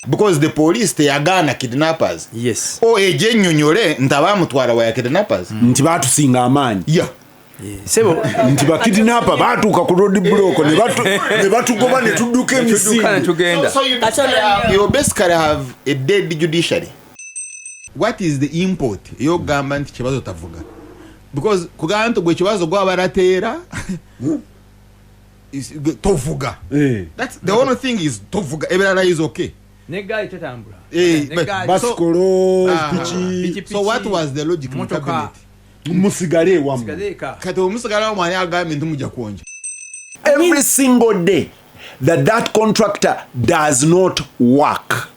Because the police teyagana kidnappers. Yes. O ejennyonyole ntabamutwala wa kidnappers. Nti batusinga amaanyi. Yeah. Sebo nti ba kidnapper batuuka ku road block ne batugoba ne tudduka emisinde tugenda. So you basically have a dead judiciary. What is the import? Yo gamba nti kibazo tavuga. Because kugamba nti gwe kibazo gwa barateera is tovuga. That's the only thing is tovuga. Everything is okay. Negai tetambula. Basikolo pichi. So what was the logic in cabinet? Musigale wamu. Kati omusigale wamu ani agambye nti mujja kuwonja. Every single day that contractor does not work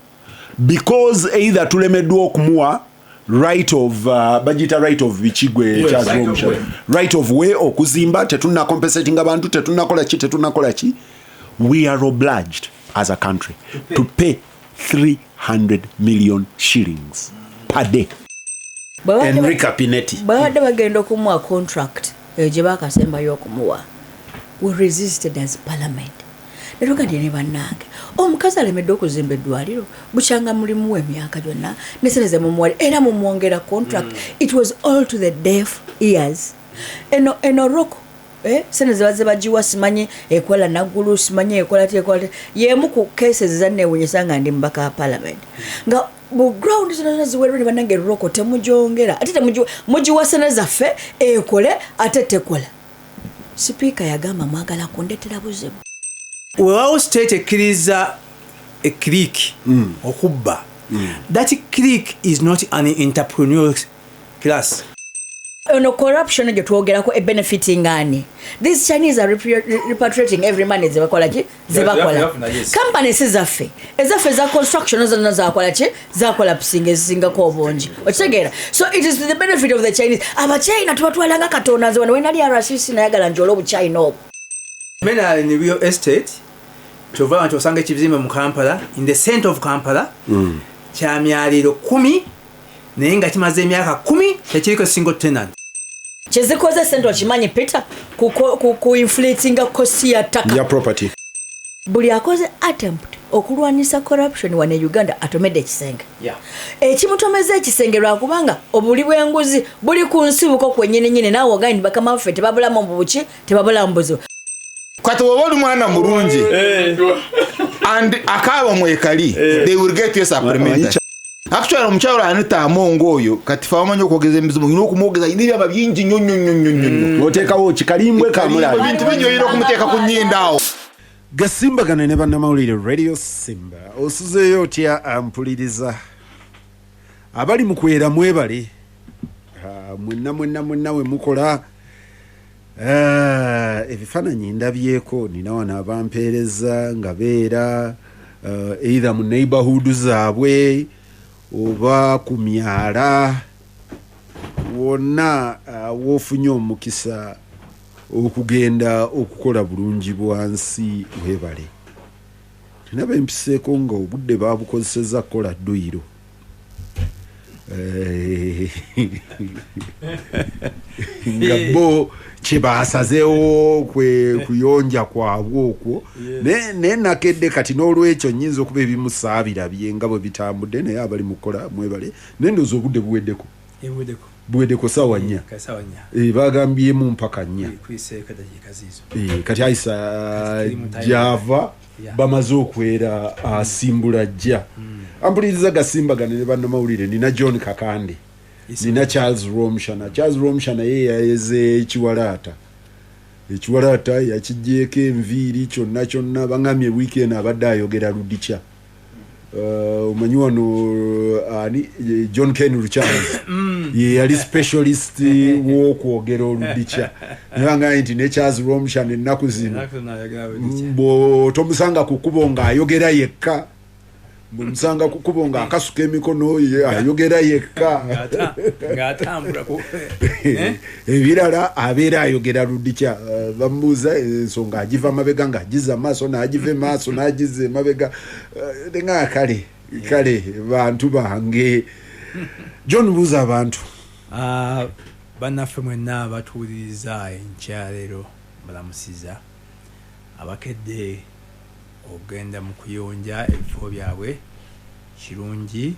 because either tulemeddwa okumuwa right of budget right of bichigwe right of way okuzimba tetuna compensating abantu tetunakola chi we are obliged as a country to pay 300 million shillings per day. Enrica Pinetti bawade bagenda okumuwa contract gye bakasembayo okumuwa. We resisted as parliament. Netugambye ne bannange omukazi alemedde okuzimba eddwaliro bukyanga mulimu w'emyaka gyonna nesereze mumuwale era mumwongera contract. It was all to the deaf ears. Eno roko seneze baze bagiwa simanyi ekola naggulu simanyi ekola tekola yemu ku cases zanneewunyisa nga ndi mbaka parliament nga mu ground zonna ziwerwe ne bannange roko temujongera ate mugiwa seneze ffe ekole ate tekola. Speaker yagamba mwagala kundetera buzibu. Wewawo state ekkiriza a clique okubba. That clique is not an entrepreneurial class. No corruption gye twogerako benefiting ani. These Chinese are repatriating every money zebakola companies zaffe ezaffe za construction zonna zakola pisinga ko obungi okitegeera. So it is to the benefit of the Chinese. Abachina tubatwalanga katona zone wenali RCC nayagala njolo obuchina obwo. Mena in real estate tova nti osanga ekizimbe mu Kampala in the center of Kampala kya myaliro 10 naye nga kimaze emyaka 10 tekiriko single tenant. Kyezikoze central kimanyi Peter ku inflating cost ya taka ya property. Buli akoze attempt okulwanisa corruption wane Uganda atomedde ekisenge. Ekimutomeza ekisenge lwakubanga obuli bw'enguzi buli ku nsibuko kwennyini naawe ogandi bakama ffe tebabulamu mu buki tebabulamu buzibu. Kati wabali mwana murungi and akawa mwekali they will get you supplementary. Actually omukyalo anita amongo oyo kati fa wamanyo okogeza emizimu ngino okumwogeza indibya babyingi nyonyonyonyonyo otekawo kikalimbwe kamula bintu binyoyira okumuteeka ku nnyinda awo. Gasimbagane ne bannamawulire Radio Simba osuzeeyo otya ampuliriza abali mu kwera mwebale mwenna we mukola ebifaananyi ndabyeko nina wano abampeereza nga beera either mu neighborhood zaabwe oba ku myala wonna woofunye omukisa okugenda okukola bulungi bwansi webale. Naba empiseeko nga obudde baabukozeseza kukola dduyiro. Nga bo kye baasazeewo kuyonja kwabwe okwo naye nakedde kati n'olwekyo nnyinza okuba ebimusaabirabye nga bwe bitambudde naye abali mu kukola mwebale naye ndowooza obudde buweddeko ssaawa 4 bagambyemu mpaka 4 kati Aisha gyava bamaze okwera asimbula ajja. Ampuliriza Gasimbagane ne bannamawulire nina John Kakande nina Charles Rwomushana ye yayeze ekiwalaata yakijjeeko enviiri kyonna bangamye weekend abadde ayogera ludikya. Omanyi wano John Ken Ruchanzi ye yali specialist w'okwogera oludikya nabanga nti ne Charles Rwomushana ennaku zino tomusanga ku kkubo ng'ayogera yekka musanga ku kkubo ng'akasuka emikono ayogera yekka ng'atambula ebirala abeera ayogera ludikya. Bamubuuza ensonga agiva amabega ng'agiza amaaso n'agiva emaaso n'agiza emabega nga kale bantu bange. John buuza abantu bannaffe mwenna batuwuliriza enkyalero balamusiza abakedde ogenda mu kuyonja ebifo byabwe kirungi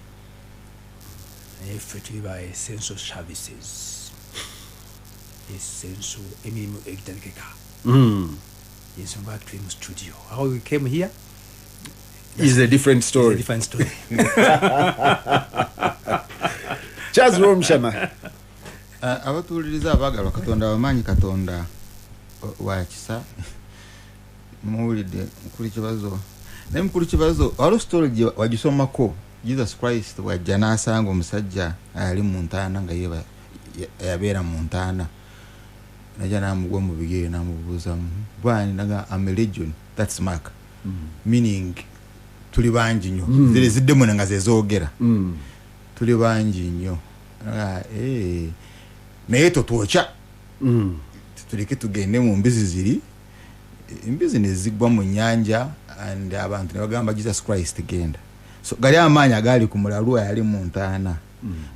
naye ffe tuli ba essential services essential emirimu egitalikeka yensonga tuli mu studio how we came here is a different is a story. different story. Charles Rwomushana. abatuuliriza abaagalwa Katonda bamanyi Katonda wa kisa muwulidde mukulu kibazo waliwo story gye wagisomako Jesus Christ wajja n'asanga omusajja ali mu ntaana nga yabeera mu ntaana najja n'amugwa mu bigere n'amubuuza bwani naga I'm a legion, that's Mark. Meaning tuli bangi nnyo ziri ziddemu nga zezoogera tuli bangi nnyo naye totwoca tuleke tugende mu mbizi ziri embizi ne zigwa mu nnyanja and abantu ne bagamba Jesus Christ genda so gali amaanyi agali ku mulalu yali mu ntaana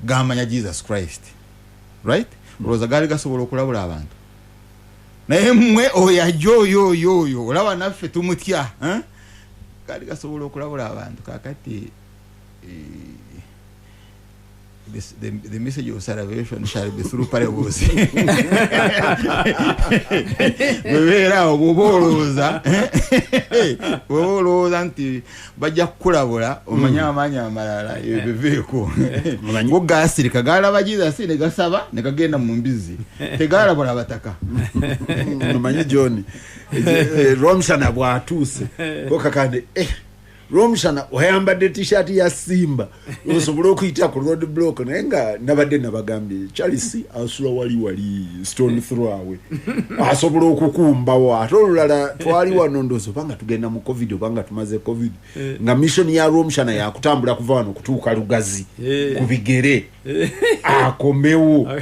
gamanya Jesus Christ, right? Olowooza gaali gasobola okulabula abantu naye mmwe oyo ajja oyo olaba naffe tumutya gaali gasobola okulabula abantu kakati the message of salvation shall be through parables. Bwebeera obubolooza nti bajja kukulabula omanya amaanyi amalala ebiveeko ngo gaasirika gaalaba Jesus ne gasaba ne kagenda mu mbizi tegaalabula abataka Omanyi John Rwomushana bw'atuuse ko Kakande Rwomushana oyambadde t-shirt ya Simba osobola okuyita ku road block naye nga nabadde nabagambye Charles asula wali stone throw away asobola okukumbawo ate olulala twali wano ndozo banga tugenda mu covid banga tumaze covid nga mission ya Rwomushana ya kutambula kuva wano kutuuka Lugazi ku bigere akomewo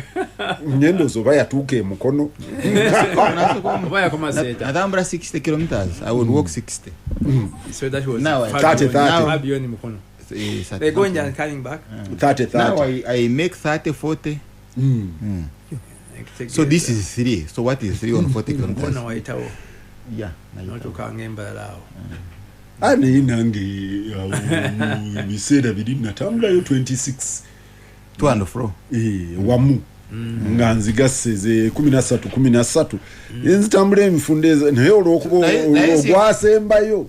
nyendo zo baya tuke mukono baya koma seta natambula 60 kilometers I would walk 60 so that was now 30 beyond mukono they going and coming back 30 now I make 30 40 so this is 3 so what is 3 on 40 kilometers mukono waitawo yeah natoka ngemba lao ani nange biseera biri natambulayo 26 to and fro wamu nga nzigase 13 nzitambula emifundeza naye olwokuba ogwasembayo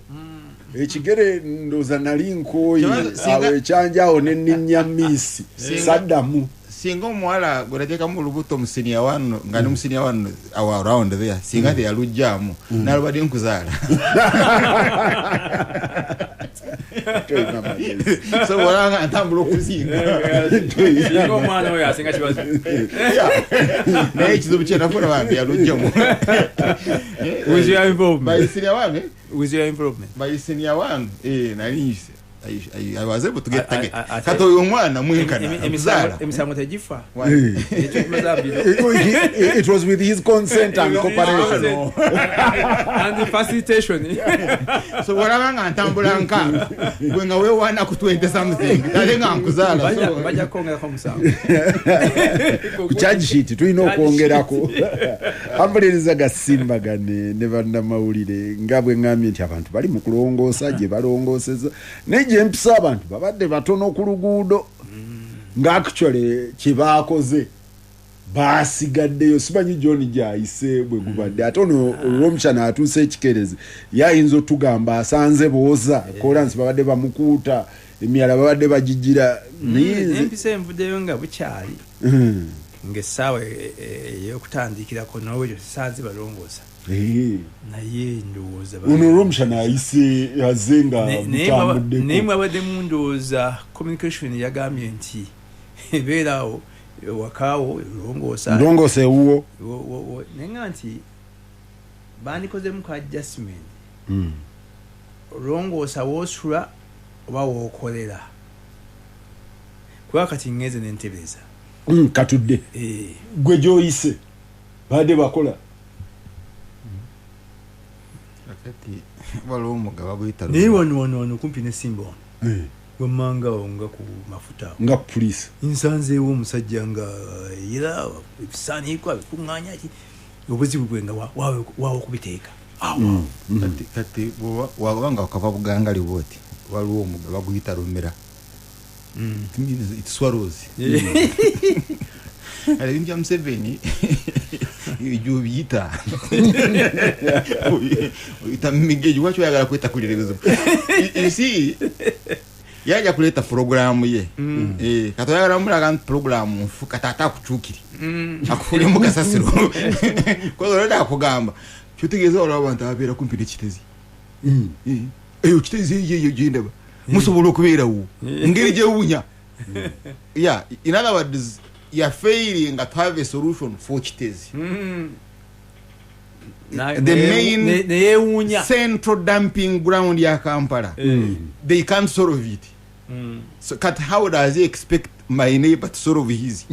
ekigere ndoza nali nkooyi awo ekyanjawo nenninya miisi saddamu singa omuwala gwerateekamu olubuto mu senior one nga ne mu senior one around there singa teyalugjamu nalubadde nkuzaala so walanga ntambula okusinga omwana oyo asinga kibazo naye ekizibu kyenafuna bambi yalugjamu with your involvement by senior one with your involvement by senior one naliyise I was able to get target kati oyo omwana mwenkana emisango tegifa it was with his consent and cooperation and the facilitation so walabanga ntambula nkanga gwe nga weewaana ku 20 something ate nga nkuzaala bajja kwongerako musango ku charge sheet tulina okwongerako ampuliriza Gasimbagane ne bannamawulire nga bwe ngambye nti abantu bali mu kulongoosa gye balongooseza neje empisa abantu babadde batono ku luguudo nga actually kibaakoze basigaddeyo simanyi John gyayise bwe gubadde ate ono Rwomushana atuuse ekikerezi yayinza otugamba asanze booza kolansi babadde bamukuuta emyala babadde bagigira empisa envuddeyo nga bukyali ng'essaawa ey'okutandikirako n'obwekyo sisanze balongoosa naye ndowooza ono Rwomushana ayise aze nga mutambuddeko naye mwabadde mundowooza communication yagambye nti ebeerawo wakaawo ndongoose ewuwo naye nga nti bandikozemu ka adjustment olongoosa woosula oba wookolera kuba kati ngeze nentereeza katudde gwe gyoyise badde bakola waliwo omugaba buyita naye wano kumpi nesimba wammangawo nga ku mafuta nga police nsanzeewo omusajja nga era ebisaaniiko abikuŋŋaanya ki obuzibu bwe nga waawo kubiteeka kati wabanga wakava bugangali bwoti waliwo omugaba guyita Rumira It means it swallows. Ibintu bya Museveni ibyo biyita itamigeje wacho yagala kweta kulirezo. You see yaja kuleta programu ye katoyagala mulaga programu katata kuchukiri akufule mu Kasasiro ko lora kugamba cyutigeze ora abantu abera kumpira kitezi kitezi ye jindaba musobolo kubera wo ngeri je unya. Yeah, in other words, you're failing to have a solution for kitezi. The main central dumping ground ya Kampala, they can't solve it. So how does he expect my neighbor to solve his?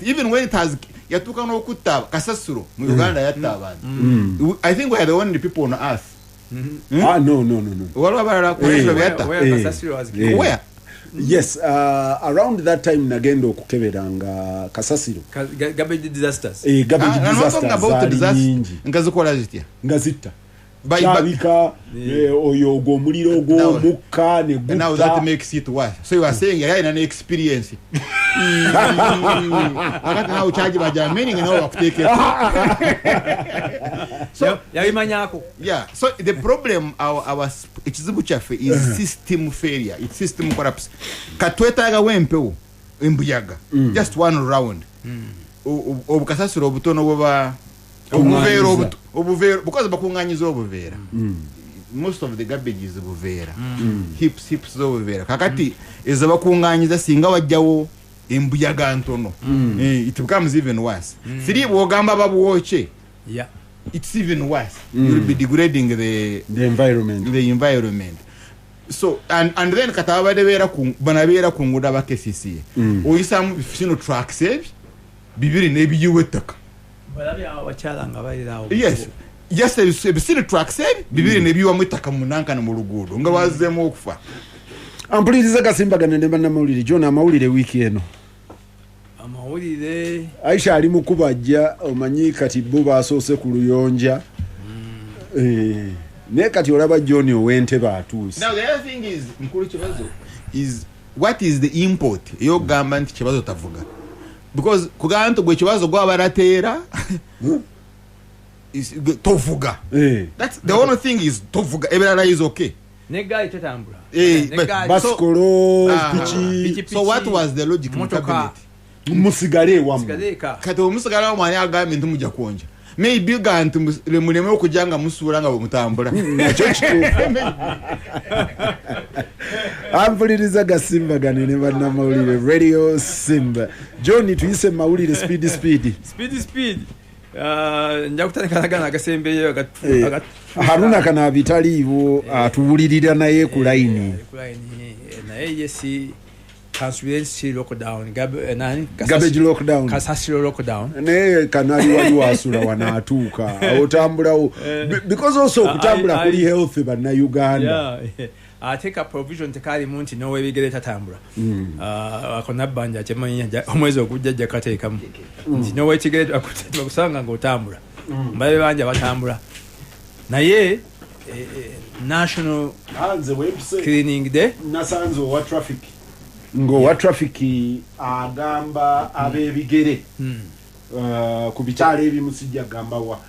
Even when it has yatuka no kutaba Kasasiro mu Uganda yatabana. I think we are the only people on earth. No. Where? Yes, around that time nagenda okukeberanga Kasasiro. Garbage disasters. Garbage disasters. Ngazikola zitya. Ngazita. Chabika, oyo gomuliro go muka ne guta. Now that makes it worse. So you are saying you had an experience. How charge baja meaning no take it. So yeah, so the problem our ekizibuchafe is system failure. It's system collapse. Katwetaga wempewo imbuyaga. Just one round. Obukasasiro obutono boba obuvera because bakunganyiza obuvera. Most of the garbage is obuvera. Hips obuvera. Kakati is bakunganyiza singa wajjawo imbuyaga ntono. It becomes even worse. Siri bogamba babuwoche. Yeah. It's even worse. You'll be degrading the environment. So and then kataba debera banabera kunguda bakesisi. Oyisamu fino tracks bibiri nebiyiwetaka. Yes. Yes, the tracks bibiri nebiwa mwetaka munanka na mulugudo. Nga wazemo okufa. Ampuliriza Gasimbagane-Rwomushana-Obuli John amawulire wiki eno. Amawulire Aisha ali mukubajja omanyi kati bo basoose ku Okuyonja. Ne kati olaba John owente baatuuse. Now the other thing is mkulu kibazo is what is the import yo gamba nti kibazo tavuga. Because kuganto gwe kibazo gwa barateera is tovuga. That's the only thing is tovuga. Everything is okay. Negai tetambula. Baskolo pichi. So what was the logic in cabinet? Musigale wamu. Kati omusigale wamu ani agambe nti mujja kuonja. Maybe gantu muleme okujanga musura nga mutambula. Nakyo kituufu. Ampuliriza Gasimbagane-Rwomushana-Obuli Radio Simba. John tuyise mawulire speed. Njakutandika agasembeyo Haruna kana bitaliiwo atuwulirira naye ku line. Naye yesi constituency lockdown garbage lockdown Kasasiro lockdown ne kanali wali wasula wanaatuuka otambulawo because also kutambula kuli health bana Uganda. I take a provision tekali munti no we bigere tatambula akona banja chemanya omwezi okujja jakateekamu nti no we kigere akutwa kusanga ngotambula mbaye banja batambula naye national cleaning day nasanzo wa traffic wa traffic agamba abebigere ku bitale ebimusijja gamba wa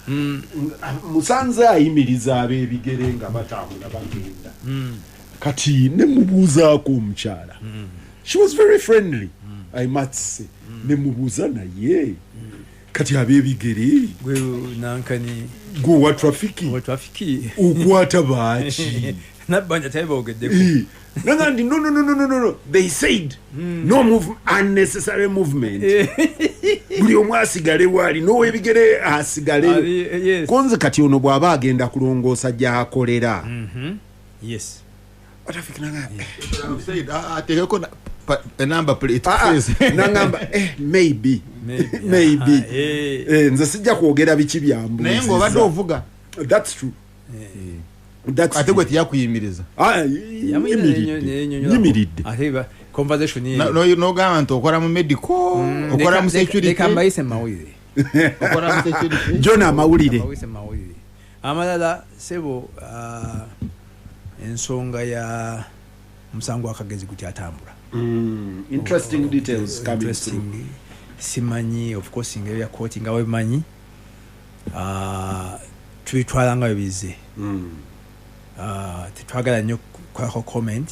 musanze ayimiriza abebigere nga batambula bagenda kati ne mubuuza ko omukyala she was very friendly I must say ne mubuuza naye kati abebigere gwe nankani go wa traffic ukwata baaki nabanja tayibogedde Nangandi no they said no unnecessary movement buli omwe asigale wali no webigere asigale konze kati ono bwaba agenda kulongoosa gy'akolera. Yes traffic nanga said ategeko a number plate nangamba maybe nze sijja kwogera biki byambu naye ng'obadde ovuga. That's true. Ate gwe tiyakuyimiriza yimiridde conversation nogamba nti okola mu medical okola mu security kambayise mawulire okola mu security John amawulire amalala sebo ensonga ya omusango wa Kagezi gutya atambula. Interesting details coming through. Simanyi of course ngeri ya court nga wemanyi tuyitwala nga bize tetwagala nnyo kwako comment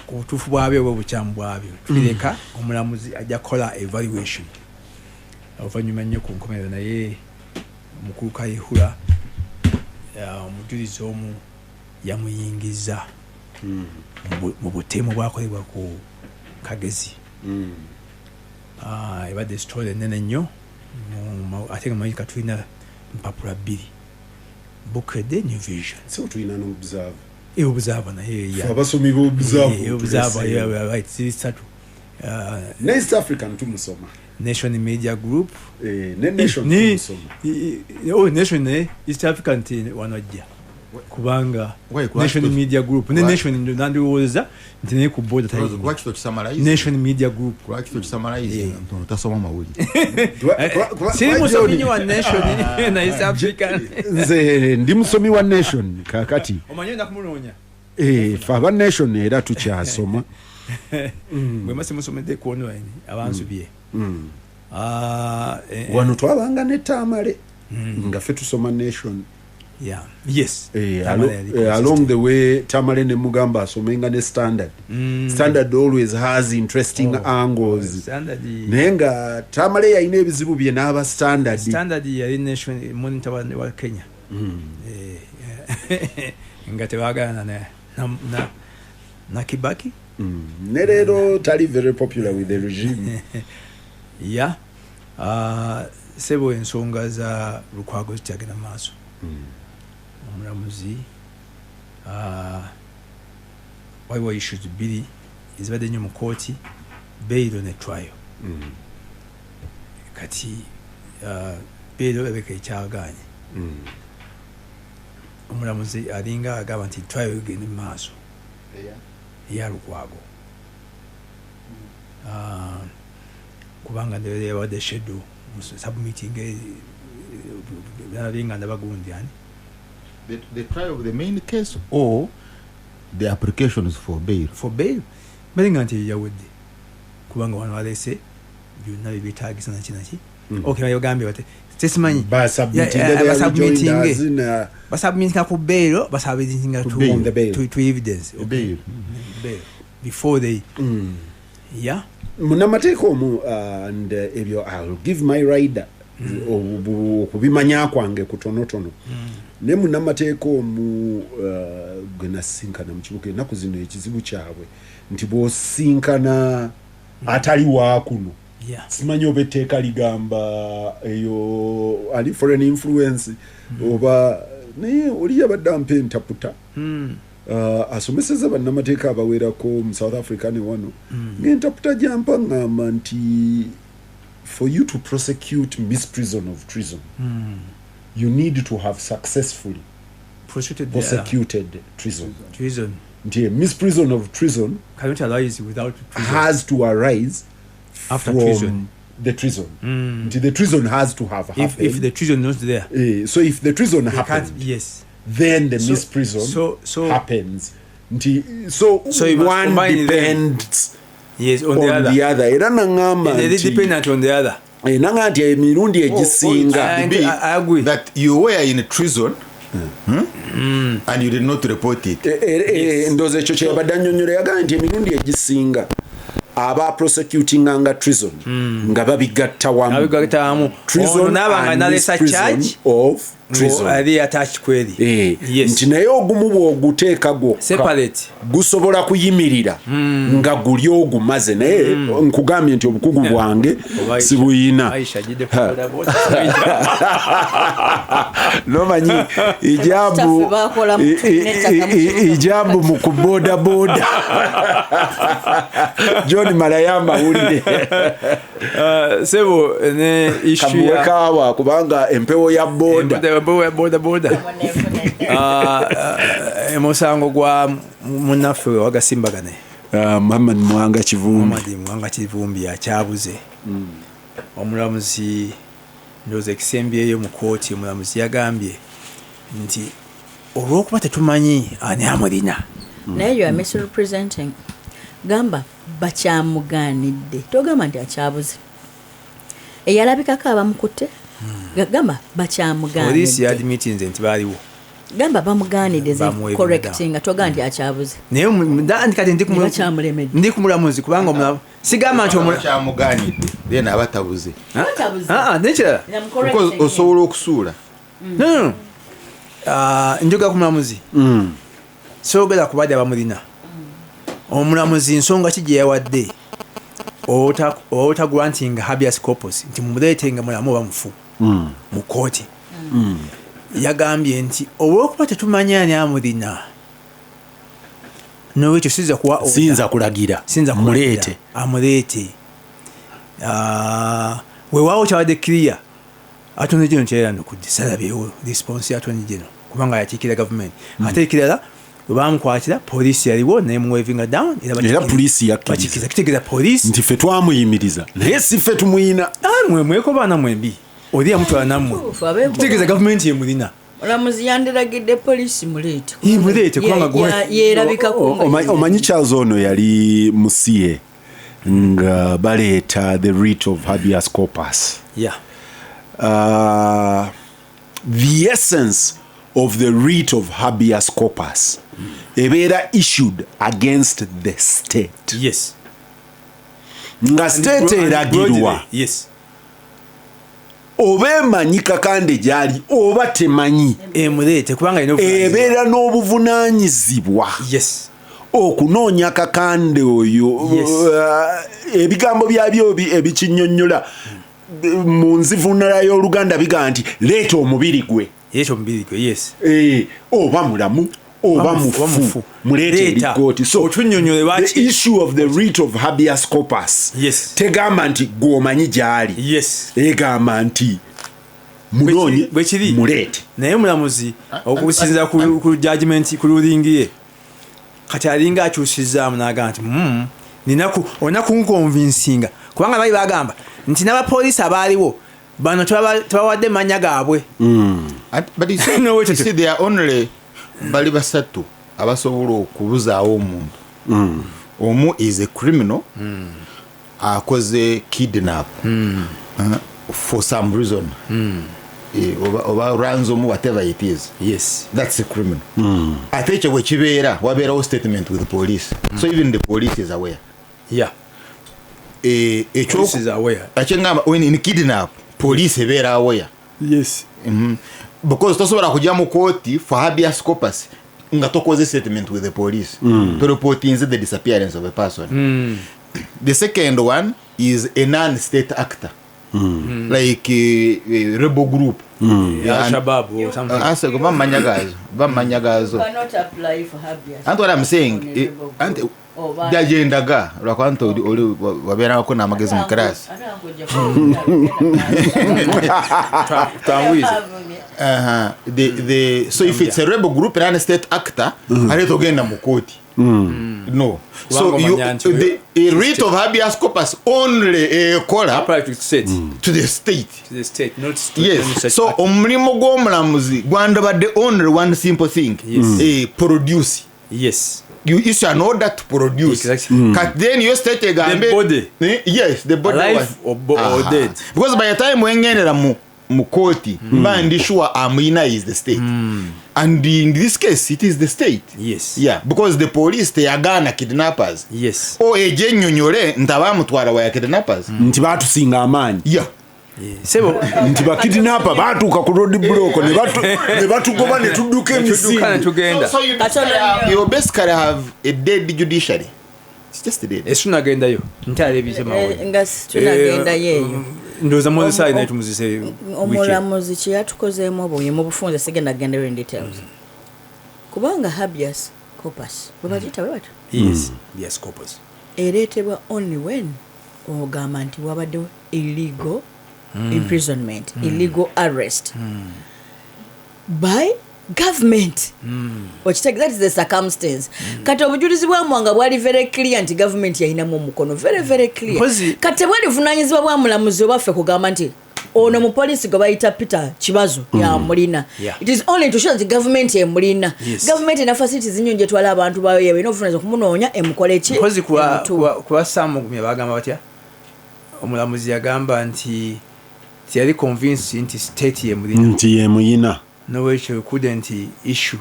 ku butuufu bwabyo oba obukyamu bwabyo tuleka omulamuzi ajja kukola evaluation oluvannyuma nnyo ku nkomerero naye omukulu Kayihura omujulizi omu yamuyingiza mu butemu bwakolebwa ku Kagezi. Ebadde story ennene nnyo ate nga manyi katulina mpapula 2 Bukedde New Vision so tulina n'obuzaavu obuzaavu naye abasomi b'obuzaavu right siri 3 East African tumusoma Nation Media Group Nation tumusoma Nation East African wanajja kubanga Nation Media Group ne Nation ndandowooza nti naye ku board lwaki tokisamalayiza Nation Media Group lwaki tokisamalayiza tasoma amawulire siri musomi wa Nation na East African nze ndi musomi wa Nation kakati omanyi nakumuloonya fa aba Nation era tukyasoma bwe masi musomedde ku online abansubye wano twabanga ne Tamale nga ffe tusoma Nation. Yeah. Yes. Along the way, Tamale ne Mugamba asomenga ne Standard. Standard always has interesting angles. Standard. Nenga Tamale yalina ebizibu bye n'aba Standard. Standard yali Nation monitor wa Kenya. Nga tebagana na Kibaki. Ne leero tali very popular with the regime. Yeah. Sebo ensonga za Lukwago zitagenda maaso. Omulamuzi waliwo issues 2 ezibadde nnyo mu kooti bail ne trial. Kati bail ebeka ekyagaanye omulamuzi alinga agamba nti trial egende mu maaso eya Lukwago kubanga ndeyo yawadde schedule submitting nalinga ndabagundi ani the trial of the main case or the applications for bail balinga nti yawedde kubanga wano walese byonna bibitaagisa nakinaki okay bayogambye bate tesimanyi basubmitinga ku bail basubmitinga to evidence bail before they munamateeka omu and ebyo I'll give my rider okubimanya kwange kutonotono ne munamateeka omu gwe nasinkana mu kibuga ennaku zino ekizibu kyabwe nti bw'osinkana atali waakuno simanyi oba etteeka ligamba eyo ali foreign influence oba naye oli yabadde ampa entaputa asomeseza bannamateeka abawerako mu South Africa ne wano ng'entaputa gyampa ngamba nti for you to prosecute misprision of treason you need to have successfully prosecuted treason. Nti misprision of treason cannot arise without treason. Has to arise after from treason. The treason. Nti the treason has to have happened. If the treason not there. So if the treason happened, yes, then the misprison happens. Nti so one depends yes on the other. Era nangamba nti it depends on the other. Nanga nti emirundi egisinga I agree that you were in treason and you did not report it. Ndoze ekyo kyabadde annyonnyola yagamba nti emirundi egisinga aba prosecuting anga treason nga babigatta wamu treason n'abanga nalesa charge of treason ali attach kweli nti naye ogumu bw'oguteeka gwokka separate gusobola kuyimirira nga guli ogumaze naye nkugambye nti obukugu bwange sibuyina Aisha jide nomanyi ijabu mu kuboda boda John Malayamba wulire sebo ne issue ya kawa kubanga empewo ya boda emosango gwa munaffe wa Gasimbagane Muhammad Mwanga Kivumbi akyabuze omulamuzi ndoze ekisembyeyo mu kooti omulamuzi yagambye nti olw'okuba tetumanyi ani amulina naye you are misrepresenting. Gamba bakyamugaanidde togamba nti akyabuze eyalabikako abamukutte gamba bakyamugaanidde poliisi yadmitinze nti baaliwo gamba bamugaanidde correcting nga togamba nti akyabuze naye kati ndi ku mulamuzi kubanga omulamu sigamba nti kyamugaanidde then abatabuze nekirala osobola okusuula njoga ku mulamuzi soogera ku badde abamulina omulamuzi nsonga ki gye yawadde obutagrantinga habeas corpus nti mumuleetenga mulamu oba mufu mu kooti yagambye nti olwokuba tetumanya ani amulina nolwekyo siyinza kulagira muleete amuleete weewaawo kyawadde clear attorney general kyera nokudde salabyewo response ya attorney general kubanga yakiikira gavumenti ate ekirala webamukwatira poliisi yaliwo naye muwevinga down era poliisi yakkiriza kitegeeza poliisi nti ffe twamuyimiriza naye si ffe tumuyina mweko baana mwembi oli yamutwala nammwe kitegeeza gavumenti yemulina mulamuzi yandiragidde poliisi muleete kubanga yerabikako omanyi Charles ono yali musiye nga baleeta the writ of habeas corpus the essence of the writ of habeas corpus ebeera issued against the state nga state eragirwa oba emanyi Kakande gyali oba temanyi emuleete kubanga ebeera n'obuvunaanyizibwa okunoonya Kakande oyo ebigambo byabyo ebikinyonnyola mu nzivunala y'Oluganda biga nti leeta omubiri gwe oba mulamu oba mufu muleete erigooti so the issue of the writ of habeas corpus tegamba nti gwomanyi gyali egamba nti munonyi muleete naye mulamuzi okusinza ku judgment ku ruling ye kati alinga akyusizaamu n'agamba nti olina kunkonvinsinga kubanga bali bagamba nti n'abapoliisi abaaliwo bano tebawadde manya gaabwe but you see they are only bali basatu abasobola okubuzaawo omuntu omu is a criminal akoze kidnap for some reason oba ransom whatever it is that's a criminal ate ekyo bwe kibeera wabeerawo statement with the police so even the police is aware ekyengamba when in kidnap police ebeera aware because tosobola kujja mu kooti for habeas corpus nga tokoze statement with the police to reporting the disappearance of a person the second one is a non-state actor like a rebel group Al-Shabaab or something bamanyagazo and what I'm saying jajendaga lwakwanto oli wabeerako n'amagezi mu class so if it's a rebel group and a state actor aleta ogenda mu kooti no so the writ of habeas corpus only ekola to the state not so omulimu gw'omulamuzi gwandabadde only one simple thing produce you issue an order to produce cut then you state the body the body alive or dead because by the time wengendera mu kooti mba sure amina is the state and in this case it is the state because the police teyagana kidnappers ejenyonyole ntabamutwala wa kidnappers nti batusinga amaanyi sebo nti bakidnapper batuuka ku road block ne batugoba ne tudduka emisingi so you basically have a dead judiciary. It's just a dead. Esunagendayo ntale bizema nga tunagenda yeyo ndoza moze sai na tumuzise omulamuzi kye yatukozeemu obunye mu bufunze sigenda genda in details kubanga habeas corpus babajita bwe bato habeas corpus ereetebwa only when ogamba nti wabadde illegal imprisonment illegal arrest by government that is the circumstance kati obujulizi bwa mwanga bwali very clear nti government yayinamu omukono very clear kati bwali vunanyizibwa bwa mulamuzi obaffe kugamba nti ono mu police gwe bayita Peter Kibazo ya mulina. It is only to show that the government ye mulina. Government ena facilities nnyo twala abantu bayo yewe n'obuvunaanyizibwa kumunoonya emukole ki. Mpozi kuba Samugumya bagamba batya omulamuzi yagamba nti tiyali convinced nti state ye mulina. Nti ye muyina. No way she couldn't issue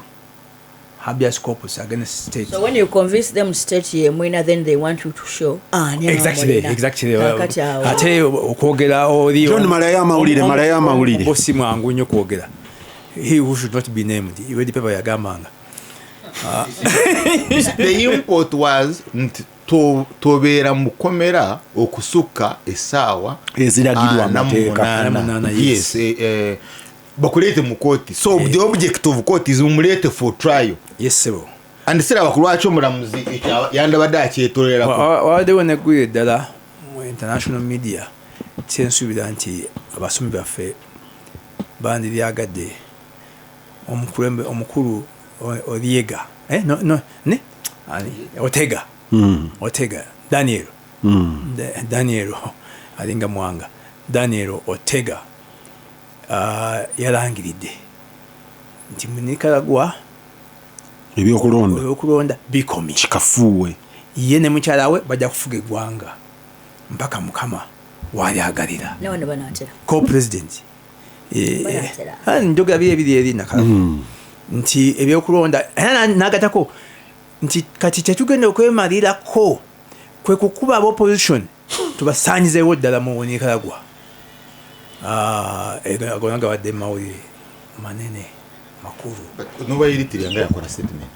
habeas corpus against state. So when you convince them state ye mwina, then they want you to show exactly ate okwogera oli John malaya mawulire bosi mwangu nnyo kwogera he who should not be named iwe di paper yagambanga the import was tobeera mukomera okusuka esaawa eziragirwa amateeka. Yes, bakulete mu court. So the object of court is umulete for trial. Yes sir. And sira bakulwacho omulamuzi yandabadde akyetolerako. Wade wanegwire ddala mu international media kyensubira nti abasomi baffe bandibyagadde omukulu Oriega Otega Daniel alinga mwanga Daniel Otega yalangiridde nti mu Nicaragua ebyokulonda bikomi kikafuwe ye ne mukyala we bajja kufuga eggwanga mpaka Mukama waliagalira co-president njoga biri eri nakala nti ebyokulonda nagatako nti kati kyetugenda okwemalirako kwe kukuba opposition tubasanyizeewo ddala mu Nicaragua. Agonanga wadde mawulire manene makulu nobayiritiranga yakola statement.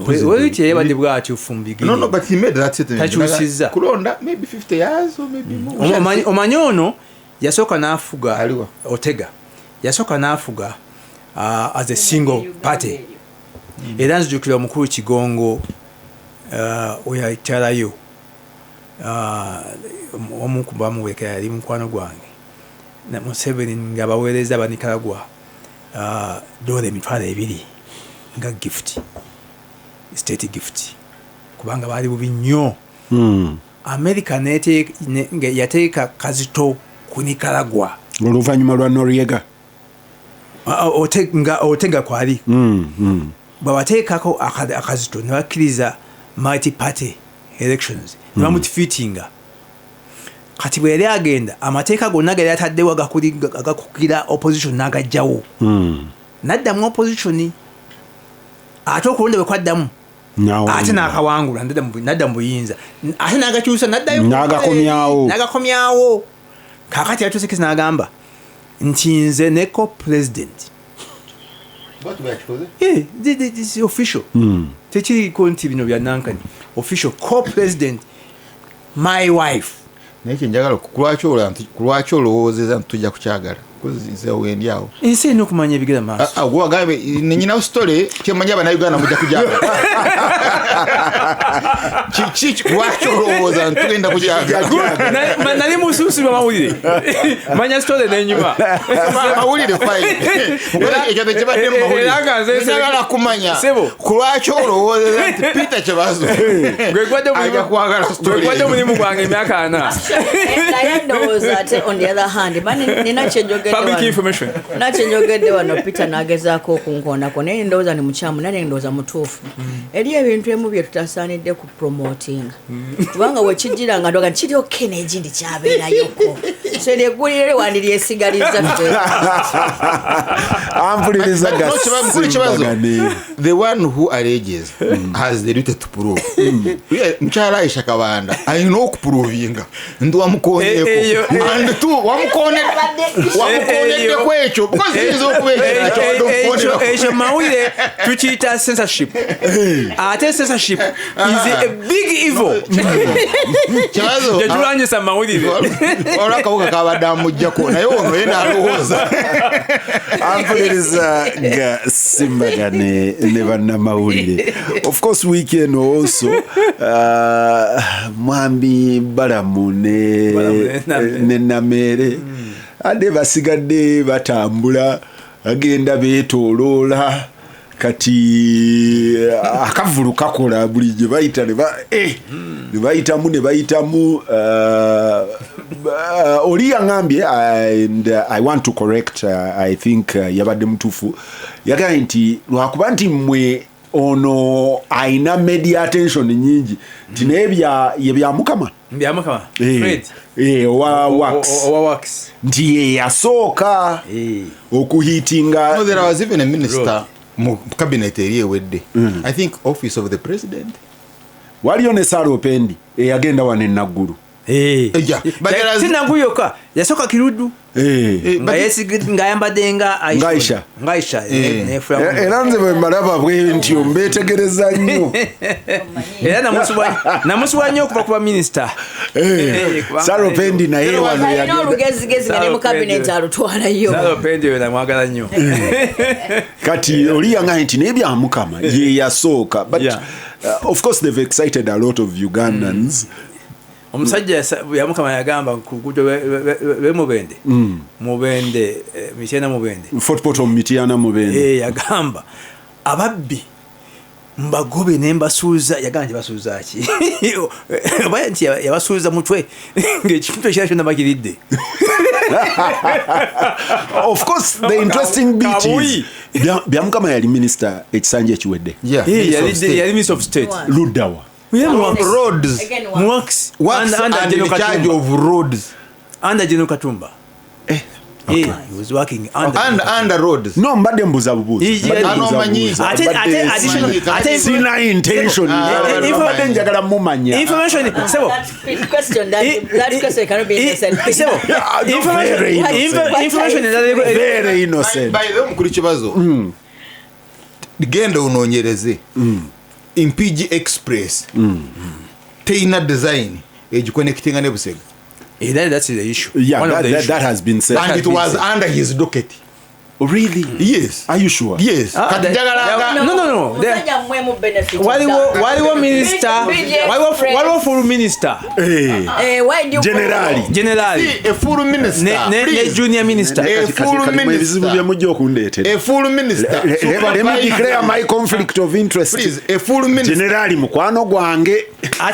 Wait, but the bwatyo from beginning. No, but he made that statement. Tachusiza. Kulonda maybe 50 years or maybe more. Omanyono yasoka nafuga Otega. Yasoka nafuga as a single party. Era nzijukira omukulu Kigongo oyakyalayo omukuba muweka yali mukwano gwange na Museveni nga baweereza ba Nicaragua dole emitwalo 2 nga gift, state gift, kubanga bali bubi nnyo. America yateeka kazito ku Nicaragua oluvannyuma lwa Noriega Otega kwali babateekako akazito ne bakkiriza multi party elections ne bamutifitinga. Kati bwe yali agenda amateeka gonna gali ataddewo agakugira opposition n'agajjawo n'addamu opposition ate okulonda bwe kwaddamu ate n'akawangula n'adda mu buyinza ate n'agakyusa n'agakomyawo. Kaakati yatuusekesi n'agamba nti nze ne co-president this is official tekiriko nti bino bya nankani official co-president my wife. Naye njagala kulwaki olowoozeza nti tujja kukyagala nze wendi awo ensi erina okumanya ebigera maaso gwagambe nenyinawo sitole kyemanya abannayuganda mujja kugyagala lwaki olowooza nti tugenda kugyagala nali musunsirwa mawulire manya sitole nenyuma mawulire ekyo tekibadde mumawulire kumanya kulwaki olowoozeza nti Peter Kibazo ajja kwagala sitole gwegwadde omulimu gwange emyaka 4 naye ndowooza ate on the other hand nina kyenjogedde wano Peter n'agezaako okunkoonako naye ndowooza ni mukyamu naye ndowooza mutuufu eri ebintu emu bye tutasaanidde ku promoting kubanga wekijjira nga ndoga kiri oke n'egindi kyabeerayoko seryegulire wandilyesigaliza ampuliriza Gasimbagane. The one who alleges has the duty to prove. Mukyala Aisha Kabanda alina okuprovinga ndi wamukooneko and tu wamukoonedde kwekyo because ekyo mawulire tukiyita censorship. Ate censorship is a big evil. Tetulwanyisa mawulire olwakawuka kabadde amuggyako naye ono ye n'alowooza. ampuliriza Gasimbagane ne bannamawulire. Of course weekend also mwambi Balamu ne Namere ade basigadde batambula agenda beetooloola kati akavulu kakola buli gye bayita ne bayitamu oli yangambye and I want to correct I think yabadde mutufu yagambye nti lwakuba nti mmwe ono aina media attention nyingi nti naye bya Mukama Fred owa wax nti ye yasooka okuhitinga. No, there was even a minister mu cabinet ewedde. I think office of the president. Waliyo ne Salopendi eyagenda wane Naggulu. Sinaguyoka yasoka kirudu nga yambadde nga Aisha era nze bwe malaba bwe ntyo mbeetegereza nnyo era namusubwa nnyo okuva kuba minisita Salopendi naye wano yagenda olugezigezi nga ne mu kabinet alutwalayo. Salopendi we namwagala nnyo kati oli yangambye nti naye bya Mukama ye yasooka but of course they've excited a lot of Ugandans. Omusajja ya Mukama yagamba ku gudo we Mubende Mubende Mityana Mubende Fort Portal Mityana Mubende yagamba ababbi mbagobe nembasuuza yaganje basuuza ki baya nti yabasuuza mutwe ng'ekifuto kira kyonna bakiridde. Of course the interesting bit is bya Mukama yali minister ekisanja ekiwedde yali minister of state Ludawa roads works and in charge of roads under General Katumba. Okay. He was working under roads. No, mbadde mbuza bubuzi. Sina intention. Mbadde njagala mumanya. Information. That question cannot be innocent. Information is very innocent. By the way, mukuru kibazo. Genda unoonyereze. Impigi Express. Teina design. Ejiconnectinga ne Busega. That's the issue. Yeah, that has been said. And it was under his docket. Oh, really? Yes. Are you sure? Yes. No. Waliwo minister. Waliwo full minister. Why do you Generally. A full minister. Ne junior minister. A full minister. A full minister. Let me declare my conflict of interest. Please, a full minister. Generally mukwano gwange. A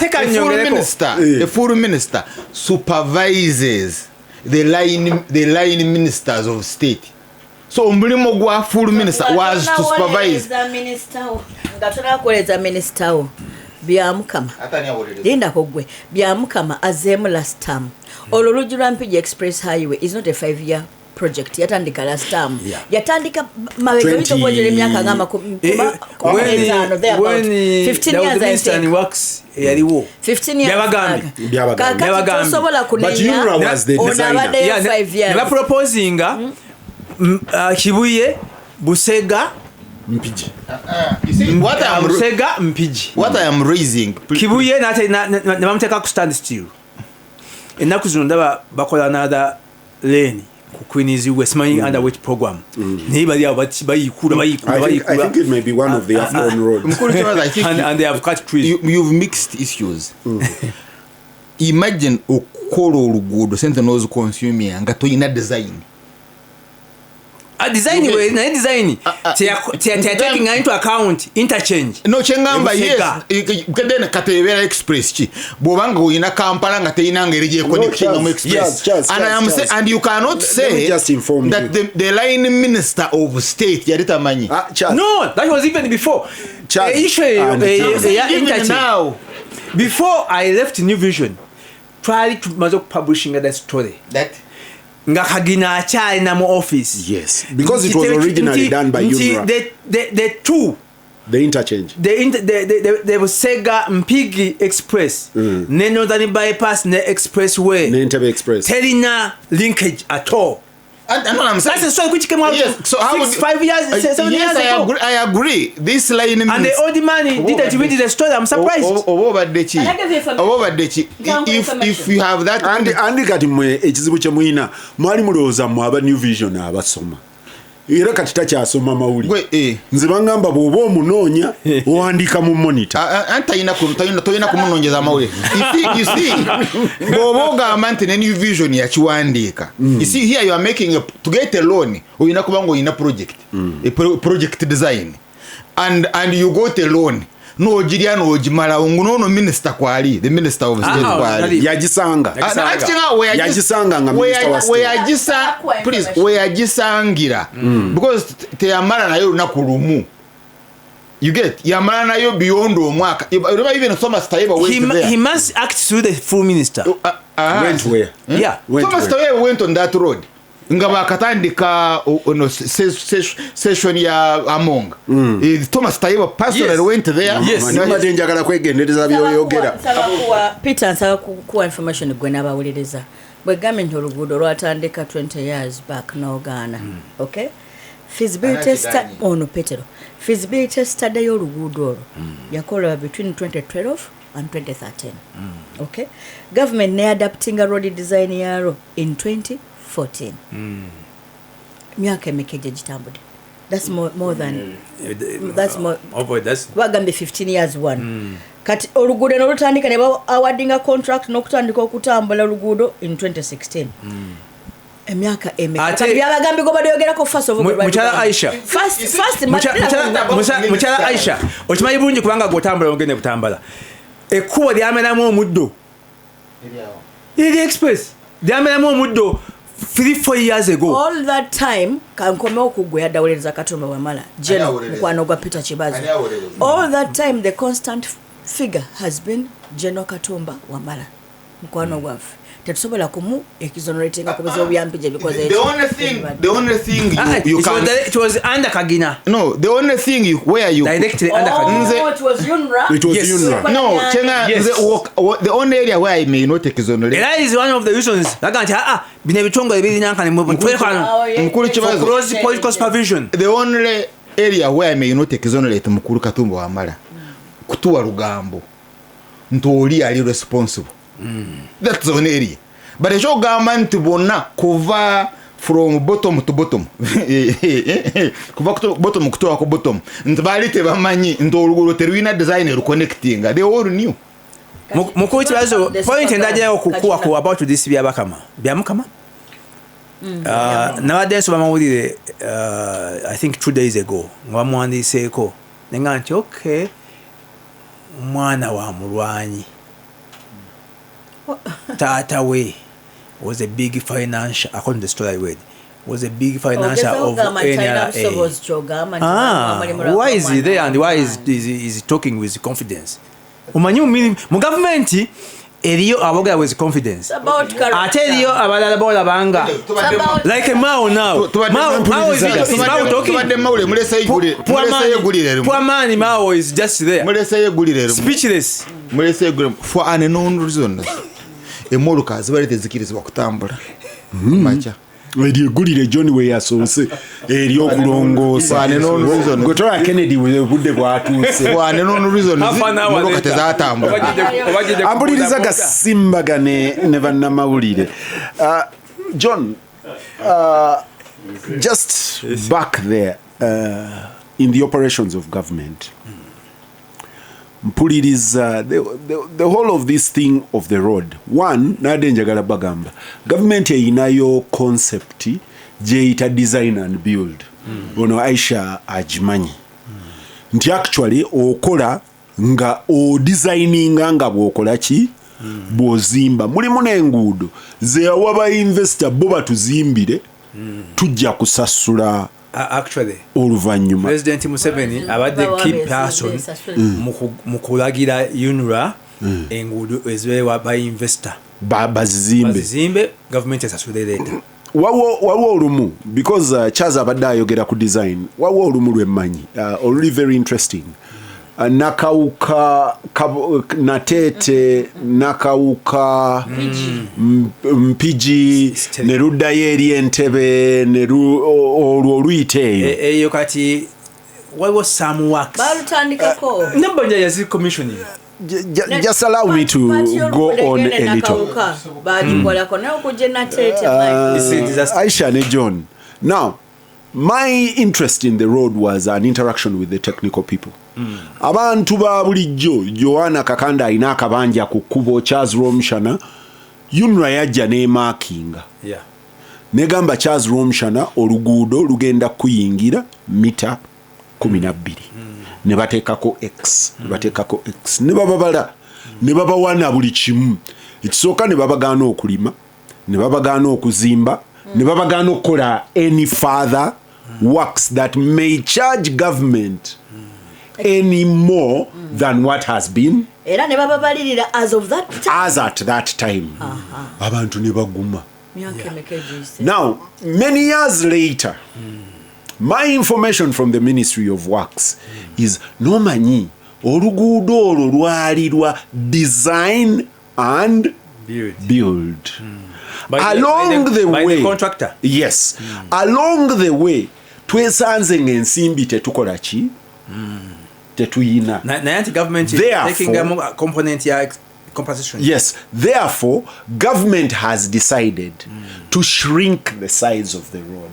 full minister supervises the line ministers of state. So omulimo gwa full minister was to supervise nga tunakoleza minister bya Mukama linda kogwe bya Mukama azemu last term oluluji lwa Mpigi Express Highway is not a 5-year project yatandika last term yatandika mabega bitokojele emyaka ngama 15 years and works yaliwo 15 years byabagambi sobola kunenya but you was the designer 5 years ne proposinga Kibuye Busega Mpigi. Busega Mpigi. What I am raising Kibuye na bamuteka ku stand still. Enaku zino ndaba bakola another lane ku Queen's West Mine under which program. Ne bali bayikula. I think it may be one of the Afghan roads. And they have cut trees. You've mixed issues. Imagine okola oluguudo sente nozo consuming nga toyina design. Design way na design taking into account interchange no chengamba yes kadena katebera express chi bobanga uyina Kampala nga teyina ngeri je connection mu express and you cannot say that the line minister of state yaritamanyi no that was even before now before I left New Vision try to mazok publishing that story that nga kagina achai na mu office. Yes, because it was originally done by UNRA. The interchange. The Busega Mpigi Express. Ne Northern Bypass ne Expressway. Ne Entebbe Express. Terina linkage at all. And I'm saying that's a story which came out 5 years, 7 years ago. I agree. This line and the old money didn't read the story. I'm surprised. If you have that and kati mwe ekizibu kye muina mwali mulooza mu aba New Vision abasoma era kati takyasoma mawuli nze bangamba bw'oba omunoonya owandiika mu monitor toyina kumunonyeza mawuli you see bw'oba ogamba nti ne New Vision yakiwandiika you see here you are making to get a loan oyina kuba nga oyina project a project design and you got a loan n'ogirya n'ogimala nguno minister kwali the minister of state kwali yagisanga nga minister wa state please weyagisangira because teyamala nayo lunaku lumu. You get yamala nayo beyond omwaka. Even Thomas Taiba went there. He must act through the full minister. Went where? Yeah. Thomas Taiba went on that road. Nga bakatandika session ya Among. Thomas Taiba personally went there. Yes. Nimade njagala kwegendereza byoyogera. Peter nsaba kuwa information gwe n'abawuliriza. Bwe gambye oluguudo lwatandika 20 years back n'ogaana. Okay? Feasibility study ono Petero. Feasibility study y'oluguudo olwo yakolebwa between 2012 and 2013. Okay? Government ne adapting a road design yaro in 2014. Myaka emeka gitambudde. That's more than that's more wagambe 15 years one. Kati oluguudo n'olutandika ne awardinga contract n'okutandika okutambula oluguudo in 2016. Emyaka emeka kati byabagambi go badoyogerako first of all Muchala Aisha Muchala Aisha okimanyi bulungi kubanga gotambula ngene butambala ekkubo lyameramu omuddo ili express lyameramu omuddo 3-4 years ago. All that time kankome okugwe yadawuliriza Katumba Wamala General mukwano gwa Peter Chibazo. All that time the constant figure has been General Katumba Wamala mukwano gwafe. Tetusobola kumu exonerating akobeza obyampije because the only thing you can it was under Kagina. No, the only thing where you directly under Kagina. It was UNRA. It was UNRA. No, Chenga the only area where I may not exonerate. That is one of the reasons laganti bine bitongo ebiri nyankane mu mukuru Chibazo cross political supervision. The only area where I may not exonerate mukuru Katumba Wamala kutuwa Rugambo ntoli ali responsible. That's the only area. But the show government bonna kuva from bottom to bottom. Kuva to bottom kutoa ko bottom. Ntibalite bamanyi ntolugulo terwina designer connecting. They all knew. Mukuru Chibazo point endaje okukua ko about this byabakama. Byamukama? Nowadays bamawulire I think 2 days ago ngwamwandiseko nenga nti okay mwana wa mulwanyi Tata Way was a big financial, according to the story I read, was a big financial of NRA. Why is he there and why is he talking with confidence? Umanyu mu government eriyo aboga with confidence. Ate eriyo abalala bola banga. Like a Mao now. Mao is Mao talking. Poor man Mao is just there. Speechless. For an unknown reason. Emoluka zibalete zikirizibwa kutambula macha Gulire John we yasonse eri okulongoosa gotoya Kennedy budde bwatuuse wane no reason moluka tezatambula ambuliriza Gasimbagane ne bannamawulire. John, just back there in the operations of government, mpuliriza the whole of this thing of the road. One, nade njagala bagamba government eyinayo concept jeita design and build. Ono Aisha ajimanyi nti actually okola nga o designinga nga bwokola ki bwozimba mulimu n'enguudo ze awaba investor bo batuzimbire tujja kusasula. Actually, oluvanyuma President Museveni abadde key person mukulagira UNRA enguudo eziweebwa ba investor bazimbe government esasule leeta. Wawo olumu because Charles abadde ayogera ku design wawo olumu lwemmanyi really very interesting. Nakauka natete nakauka mpiji neruddayo eri Entebbe olwo luyiteeyo eyo kati waliwo some works balutandikako nabanja yazi commissioning. Just allow me to go on a little. Aisha and John. Now, my interest in the road was an interaction with the technical people. Abantu ba bulijjo Joanna Kakande alina akabanja ku kkubo Charles Rwomushana UNRA yajja ne markinga. Yeah. Negamba Charles Rwomushana oluguudo lugenda kuyingira mita 12. ne bateekako x ne bateekako x ne bababala ne babawana buli kimu ekisooka ne babagaana okulima ne babagaana okuzimba ne babagaana okukola any further works that may charge government any more than what has been era ne bababalirira as of that time. as at that time. Abantu ne baguma. Yeah. Now, many years later, my information from the Ministry of Works is nomanyi oluguudo olwo lwali lwa design and build. Along the way, by the contractor. Yes. Along the way, twesanze ng'ensimbi tetukola ki? Tetuyina. Na anti-government is taking a component ya compensation. Yes. Therefore, government has decided to shrink the size of the road.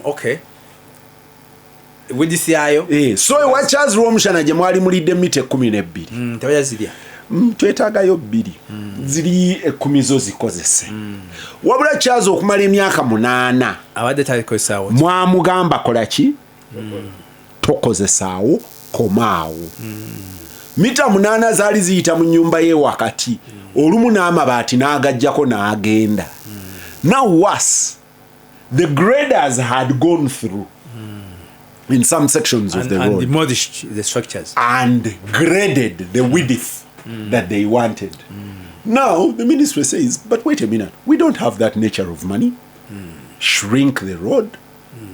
Okay. With the CIO? So Gasimbagane-Rwomushana gye mwali mulidde mita 12. Tebayazirya. Twetaagayo 2. Ziri 10 zo zikozese. Wabula Charles okumala emyaka 8. Abadde talikozesaawo. Mwamugamba kola ki? Tokozesaawo komaawo. Mita 8 zaali ziyita mu nnyumba ye wakati. Olumu n'amabaati n'agajjako n'agenda. Now worse, the graders had gone through in some sections of the road and demolished the structures and graded the width that they wanted. Now the ministry says, but wait a minute, we don't have that nature of money. Shrink the road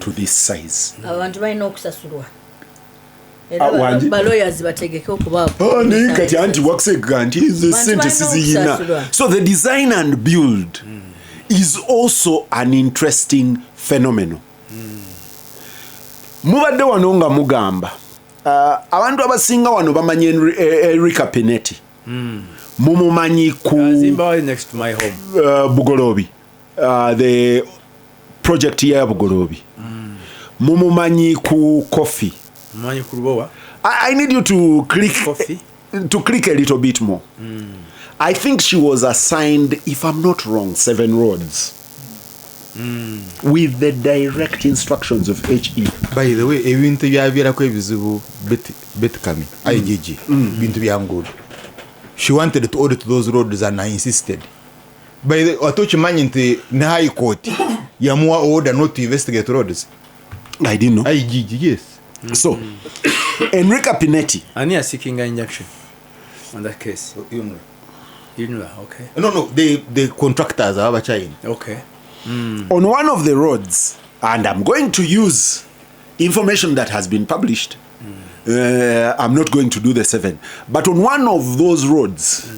to this size. Abantu balina okusasulwa. Wanji? Balawyers bategeke okubaako. Kati anti wakisega nti sente siziyina. So the design and build is also an interesting phenomenon. Mubadde wano nga mugamba abantu abasinga wano bamanyi Enrica Penetti. Mumumanyi ku Zimbabwe next to my home. Bugolobi. The project ya Bugolobi. Mumumanyi ku coffee. Mumanyi ku Lubowa. I need you to click Coffee. To click a little bit more. I think she was assigned, if I'm not wrong, 7 roads. With the direct instructions of HE. By the way, ebintu byavirako ebizibu betkami IGG bintu byanguudo. She wanted to audit those roads and I insisted. By the watochimanyi nti ne high court yamua order not to investigate roads. I didn't know. IGG, yes. So Enrica Penetti. Ani are seeking an injunction on that case. Unra, okay. No, the contractors are China. Okay. On one of the roads, and I'm going to use information that has been published. I'm not going to do the 7, but on one of those roads,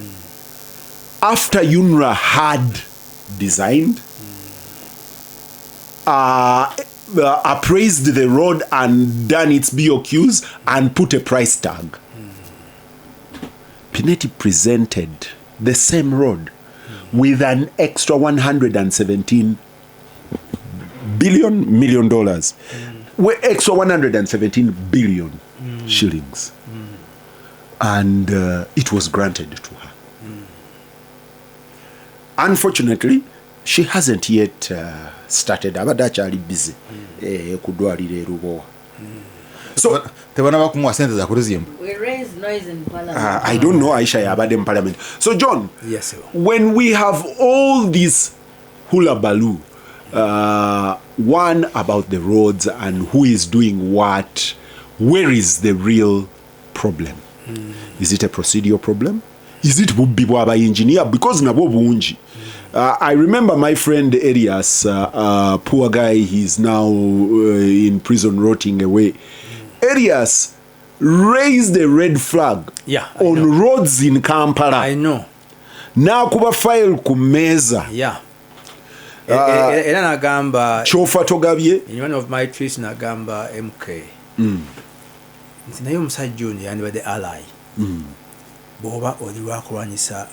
after UNRA had designed, appraised the road and done its BOQs and put a price tag, Penetti presented the same road with an extra $117 million, extra 117 billion shillings, and it was granted to her. Unfortunately, she hasn't yet started. Abadde akyali busy kudwalira e Lubowa. So tebana bakumwa sente za kurizimba. We raise noise in parliament. I don't know Aisha yabadde in parliament. So John, Yes, sir. when we have all this hula baloo, one about the roads and who is doing what, where is the real problem? Is it a procedural problem? Is it bubbi bw'aba engineer? Because nabo bungi. I remember my friend Elias, poor guy, he's now in prison rotting away. Elias raised a red flag on roads in Kampala. I know. Na kuba file ku meza. Yeah. Era nagamba Chofa togabye. in one of my tweets nagamba MK. Nti naye omusajja ono yandibadde ally. Bw'oba oli lwakulwanyisa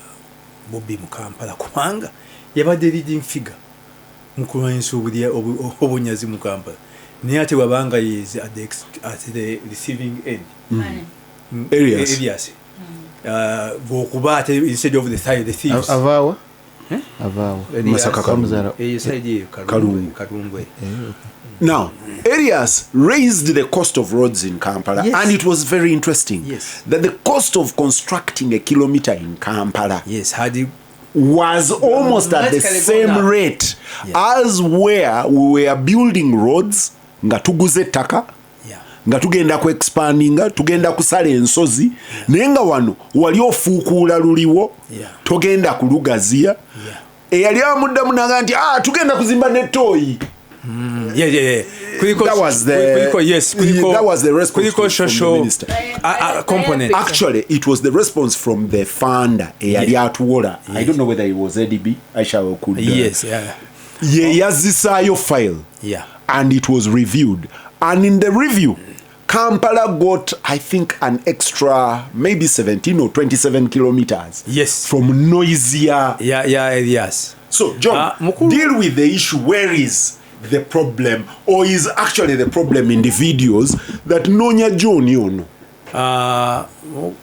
Bobbi mu Kampala kubanga yabadde leading figure mu kulwanyisa obunyazi mu Kampala. Naye ate wabanga is at the receiving end. Areas. Bw'okuba ate instead of the thieves. Avaawa? Avaawa. Masaka Kalungwe. Kalungwe. Now, Elias raised the cost of roads in Kampala, Yes. and it was very interesting Yes. that the cost of constructing a kilometer in Kampala Yes, had you was almost at the Dramatically same gone up. rate as where we were building roads nga tuguze ttaka nga tugenda ku expandinga tugenda kusala ensozi naye nga wano wali ofuukuula luliwo togenda kulugaziya eyali amuddamu naga nti tugenda kuzimba netooyi. That was the response from the minister. Component. Actually, it was the response from the funder eyali atuwola. I don't know whether it was ADB. Aisha could. Yes, ye yazisaayo file. And it was reviewed. And in the review, Kampala got, I think, an extra maybe 17 or 27 kilometers. Yes. From noisier. Yes. So, John, deal with the issue. Where is the problem, or is actually the problem in the videos that Nonya John yono?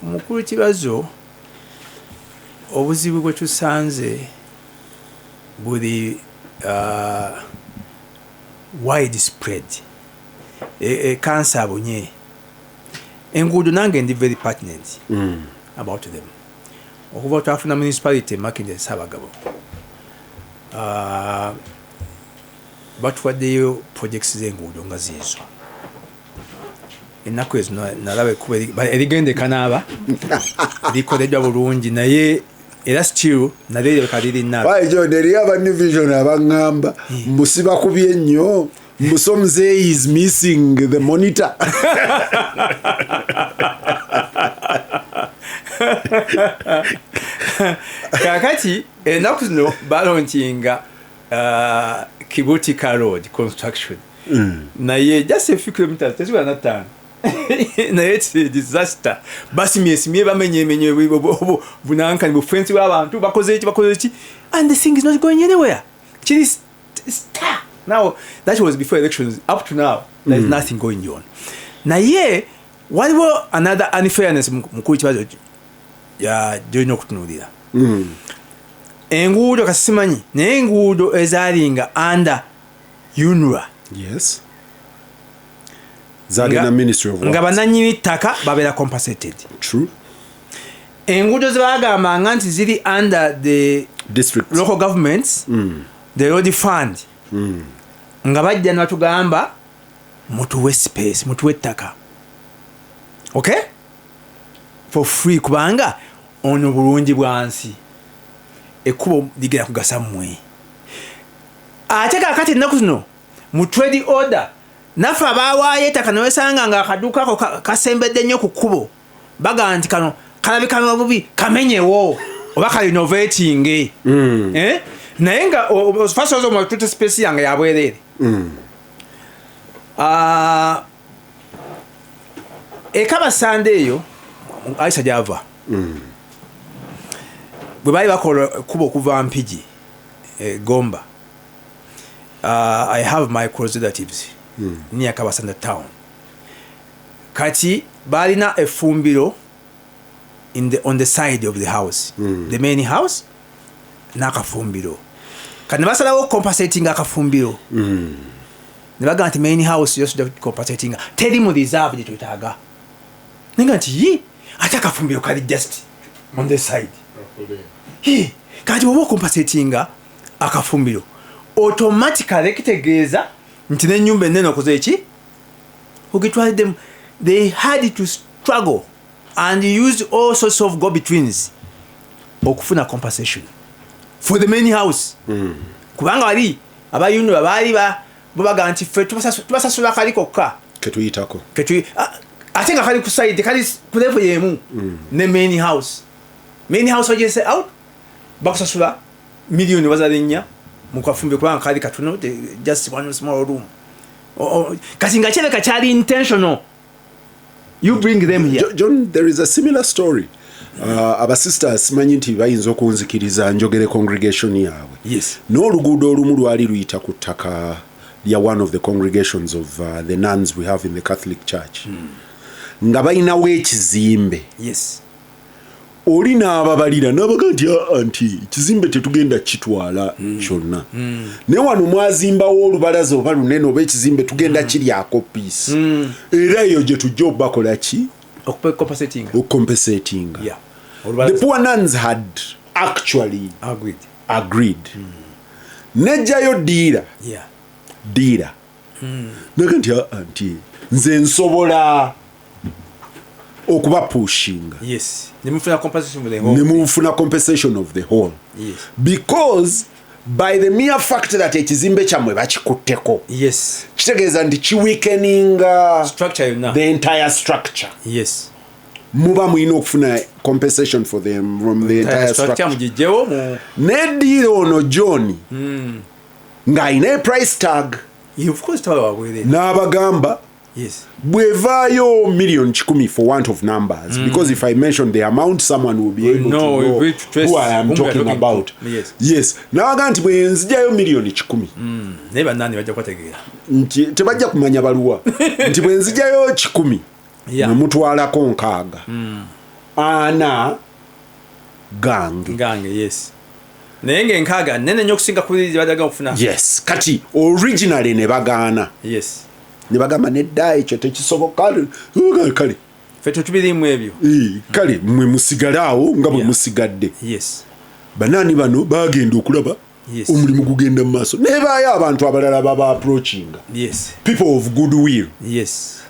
Mukulu kibazo obuzibu bwe tusanze buli widespread cancer bunye enguudo nange ndi very pertinent about them okuva twafuna municipality Makindye Sabagabo batuwaddeyo projects z'enguudo nga ziizo ennaku ezo nalaba ekuba erigendeka naaba likoleddwa bulungi naye era still nalyo eryebeka lirinaaba John eriyo aba New Vision abaŋŋamba mbusiba kubye nnyo Musomuze is missing the monitor. Kakati ennaku zino balontinga Kibutika Road construction. Naye just a few kilometers teziba na ttaano. Naye it's a disaster. Basi myesimye bamenyemenye bunankani bufensi bw'abantu bakoze eki and the thing is not going anywhere. It is stuck. Now that was before elections. Up to now there is nothing going on. Naye waliwo another unfairness mukulu kibazo ya joino okutunuulira. Enguudo kasimanyi naye enguudo ezalinga under UNRWA. Yes. Zalina Ministry of Works. Nga bananyini ttaka babeera compensated. True. Enguudo zebagambanga nti ziri under the district local governments, the road fund. Nga bajja natugamba mutuwe space, mutuwe ttaka. Okay? For free kubanga ono bulungi bwansi. Ekubo ligera kugasa mmwe. Ate kakati ennaku zino mu trade order nafe abawaayo ettaka newesanga nga akaduuka ako kasembedde nnyo ku kkubo baga nti kano kalabika bubi kamenyewo oba kalinovating naye nga first of all tutte space yange yabwereere ekabasande eyo Aisha gyava bwe baali bakola kuba okuva Mpigi Gomba. I have my close relatives near Kabanda town. Kati balina efumbiro on the side of the house, the main house nakafumbiro. Kati basalawo compensating akafumbiro. Nebaga nti main house yosuda compensating. Teri mu reserve gye twetaaga. Nenga nti ate akafumbiro kali just on the side. Kati bwoba compensating akafumbiro automatically kitegeeza nti n'ennyumba ennene okoze eki okitwalidde. They had to struggle and use all sorts of go-betweens okufuna compensation for the main house. Kubanga wali abayundu baali babaga nti ffe tubasasula kali kokka ketuyitako ate nga kali ku side kali ku level yemu ne main house ogese out bakusasula miliyoni wazalinnya mukafumbe kubanga kali katuno just one small room. Kasi nga kyebeka kyali intentional. You bring them here. John, there is a similar story. Abasisters simanyi nti bayinza okunzikiriza njogere congregation yaabwe. Yes. N'oluguudo olumu lwali luyita ku ttaka lya one of the congregations of the nuns we have in the Catholic Church. Nga bayinawo ekizimbe. Yes. oli n'ababalira n'abaga nti kizimbe tetugenda kitwala kyonna naye wano mwazimbawo olubalaza oba lunene oba ekizimbe tugenda kiryako piisi era eyo gye tujja okubakola ki compensating. The poor nuns had actually agreed. Nejjayo diira naga nti nze nsobola okuba pushing nemufuna compensation of the whole because by the mere fact that ekizimbe kyammwe bakikutteko kitegeeza nti kiweakeninga the entire structure. Muba mulina okufuna compensation for them from the entire structure. Neddiira ono John ng'alina price tag n'abagamba bwevaayo $1,010,000 for want of numbers because if I mention the amount someone will be able to know who I am talking about. Yes. N'abaga nti bwe nzijayo $1,010,000 nti tebajja kumanya baluwa nti bwe nzijayo 10 nemutwalako 6 ana gange naye ng'enkaaga nene nnyo okusinga kuli badaga okufuna. Kati originally ne bagaana ne bagamba nedda ekyo tekisoboka kale ffe tetubirimu ebyo kale mwe musigale awo nga bwe musigadde. Banaani bano bagenda okulaba omulimu gugenda mu maaso nebaayo abantu abalala baba approachinga people of goodwill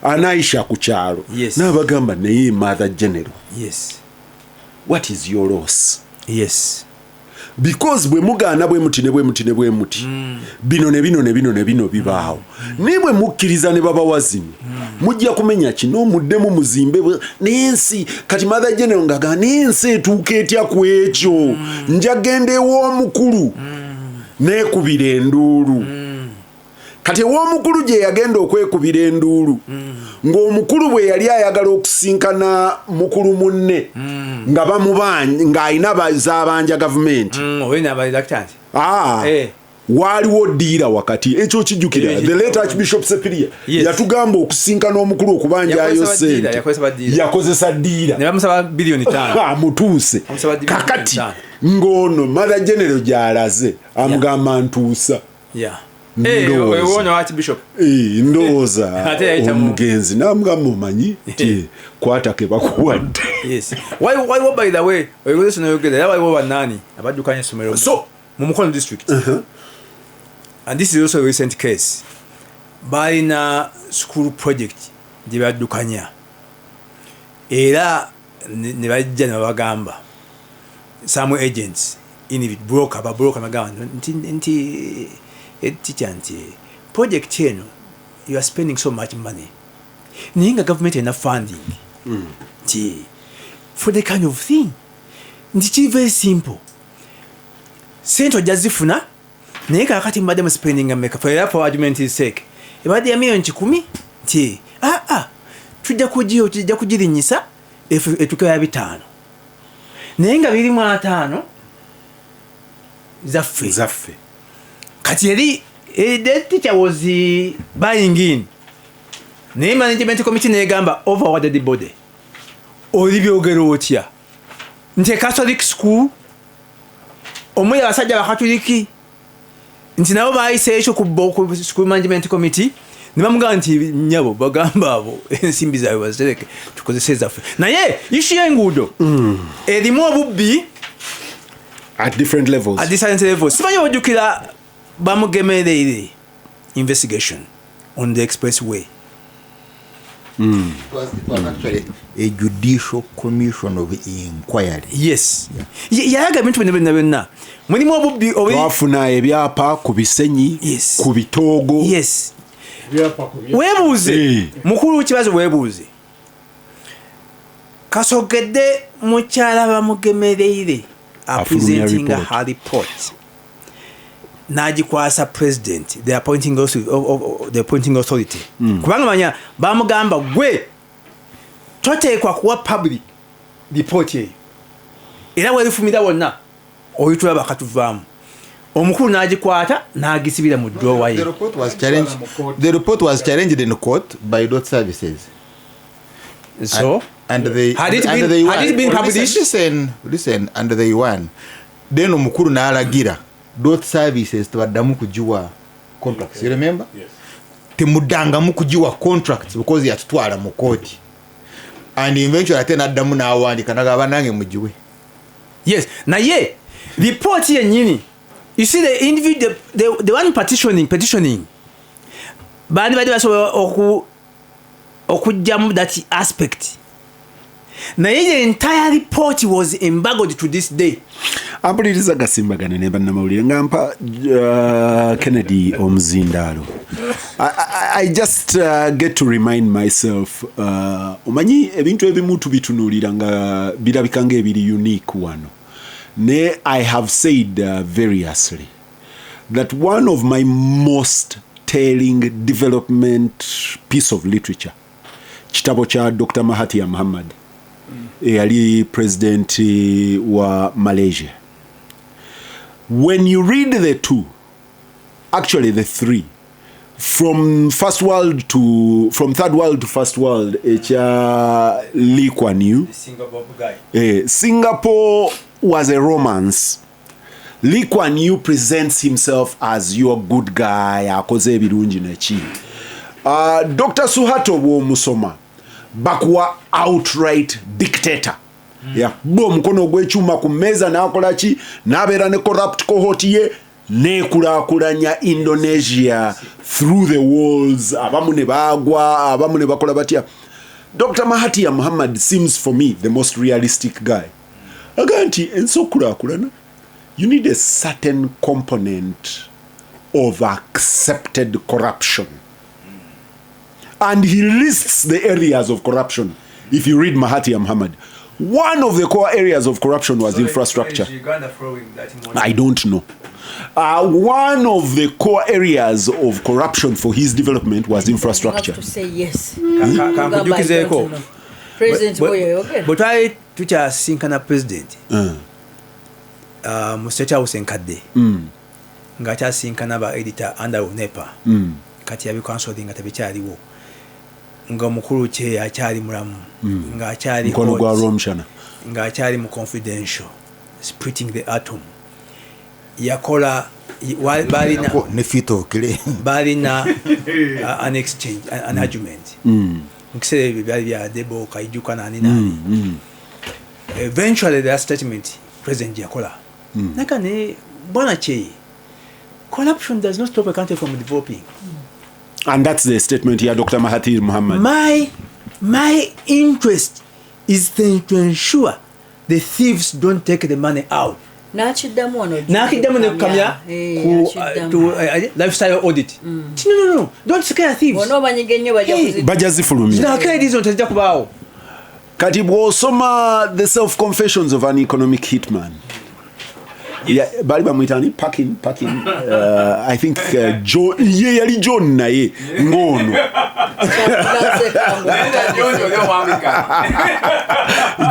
Aisha ku kyalo n'abagamba naye mother general what is your loss because bwe mugaana bwe muti bino ne bino bibaawo naye bwe mukkiriza ne babawazimu mujja kumenya kino muddemu muzimbe n'ensi kati mother general ngaga n'ensi etuuka etya ku ekyo njagenda ew'omukulu neekubira enduulu kati ew'omukulu gye yagenda okwekubira enduulu ng'omukulu bwe yali ayagala okusinkana mukulu munne nga bamubanja ng'alina bazabanja gavumenti waaliwo ddiira wakati ekyo kijjukira the late Archbishop Sepiria yatugamba okusinkana omukulu okubanjayo ssente yakozesa ddiira mutuuse kakati ng'ono mother general gy'alaze amugamba ntuusa ndowooza omugenzi namugamba omanyi nti kwata ke bakuwadde. waliwo by the way oyogera waliwo bannani abaddukanya essomero mu Mukono district and this is also a recent case balina school project gye baddukanya era ne bajja ne babagamba some agents in broker nagamba nti teacher nti project eno you are spending so much money naye nga government ena funding nti for the kind of thing nti kiri very simple sente ojja zifuna naye kakati mbadde spending ameka for argument's sake ebadde ya $1,10,000 nti tujja kugirinyisa etuuka ya 5 naye nga 25 zaffe kati yali the teacher was buying in naye management committee negamba overawarded body oli byogera otya nti Catholic school omuli abasajja bakatuliki nti nabo bayise ekyo ku school management committee ne bamugamba nti nnyabo bagamba abo ensimbi zaabwe bazitereke tukozese ezaffe naye issue y'enguudo erimu obubbi at different levels simanyi ojjukira bamugemereire investigation on the expressway. It was actually a judicial commission of inquiry. Yayaga bintu byonna mulimu obubbi twafuna ebyapa ku bisenyi ku bitoogo weebuuze mukulu kibazo weebuuze kasogedde mukyala bamugemereire presenting her report nagikwasa president the appointing authority kubanga manya bamugamba gwe toteekwa kuwa public report eyo era werifumira wonna oyitula bakatuvaamu omukulu nagikwata nagisibira mu drawer ye. The report was challenged in court by dot services. So and they Had it been published? Listen, and they won. Then omukuru n'alagira those services tebaddamu kugiwa contracts. You remember? Yes. Temuddangamu kugiwa contracts because yatutwala mu kooti. And eventually ate n'addamu n'awandiika n'agamba nange mugiwe. Yes. Naye report yennyini. You see the individual, the one petitioning. Bali basobola okujjamu that aspect. Naye the entire report was embargoed to this day. Ampuliriza Gasimbagane ne bannamawulire ngampa Kennedy omuzindaalo. I just get to remind myself omanyi ebintu ebimu tubitunuulira nga birabika ng'ebiri unique wano. Ne I have said variously that one of my most telling development piece of literature kitabo kya Dr. Mahathir Mohamad eyali president wa Malaysia. When you read the two, actually the three, from third world to first world, ekya Lee Kuan Yew, The Singapore guy. Singapore was a romance. Lee Kuan Yew presents himself as your good guy, akoze ebirungi neki. Dr. Suharto bw'omusoma bakuwa outright dictator. Yeah, bo mukono gw'ekyuma ku mmeeza n'akola ki n'abeera ne corrupt cohort ye n'ekulaakulanya Indonesia through the walls. Abamu ne baagwa, abamu ne bakola batya. Dr. Mahathir Mohamad seems for me the most realistic guy. Aga nti ensi okulaakulana, you need a certain component of accepted corruption. And he lists the areas of corruption. If you read Mahathir Mohamad, one of the core areas of corruption was infrastructure. I don't know. One of the core areas of corruption for his development was infrastructure. You have to say yes. Kankujukizeeko. President Boye, okay. But I tukyasinkana president mu State House enkadde nga akyasinkana ba editor under nepa kati yabikansolinga nga tebikyaliwo nga omukulu kye akyali mulamu nga akyali Mukono gwa Rwomushana nga akyali mu confidential splitting the atom yakola balina balina an exchange an argument mu kiseera ebyo byali bya debo kaijuka nani eventually that statement president yakola nakane bwana kye corruption does not stop a country from developing. And that's the statement here, Dr. Mahathir Mohamad. My interest is to ensure the thieves don't take the money out. Nakiddamu ne kukamya to lifestyle audit. No, don't scare thieves. Bajja zifulumya. Zinakedizo tezija kubaawo. Kati bw'osoma the self-confessions of an economic hitman. Bali bamwitani packing I think John yali John naye ngono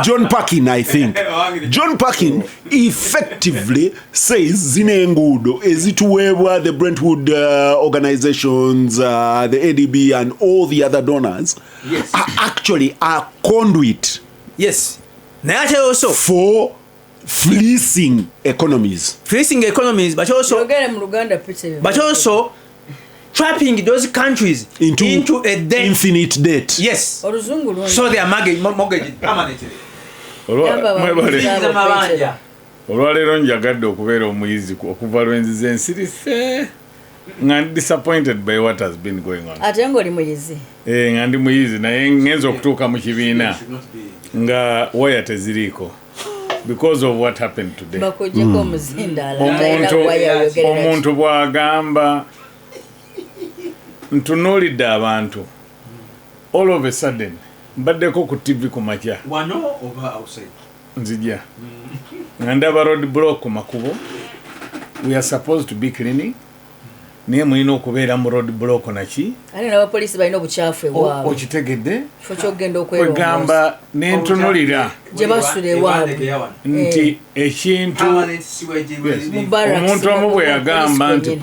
John Packing, I think John Packing effectively says zine enguudo ezituweebwa the Brentwood organizations, the ADB and all the other donors are actually a conduit also for fleecing economies, but also trapping those countries into a debt. Infinite debt. Yes. So they are mortgaged permanently. Olwaleero njagadde okubeera omuyizi okuva lwenzize ensirife nga disappointed by what has been going on. Ate ng'oli muyizi. Nga ndi muyizi naye ngenza okutuuka mu kibiina nga waya teziriiko. Because of what happened today. Omuntu bw'agamba ntunuulidde abantu all of a sudden mbaddeko ku TV ku makya nzija nga ndaba road block ku makubo. We are supposed to be cleaning. Naye mulina okubeera mu road block naki ate n'abapoliisi balina obukyafu ewaabwe okitegedde kifo ky'okugenda okwerongoosa kwegamba n'entunulira gye basula ewaabwe nti ekintu omuntu omu bwe yagamba nti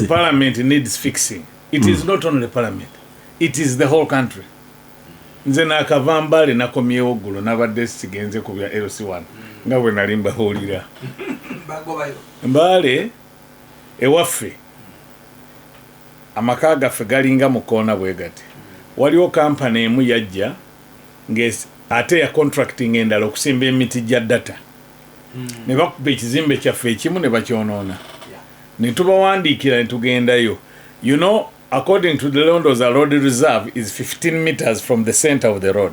parliament needs fixing. It is not only parliament, it is the whole country. nze nakava Mbale nakomyewo ggulo nabadde sigenze ku bya LC1 nga bwe nali mbahulira Mbale ewaffe amaka gaffe galinga mu koona bwe gati waliwo kampani emu yajja ate ya contracting endala okusimba emiti gya data ne bakuba ekizimbe kyaffe ekimu ne bakyonoona ne tubawandiikira ne tugendayo you know according to the Londoza road reserve is 15 meters from the center of the road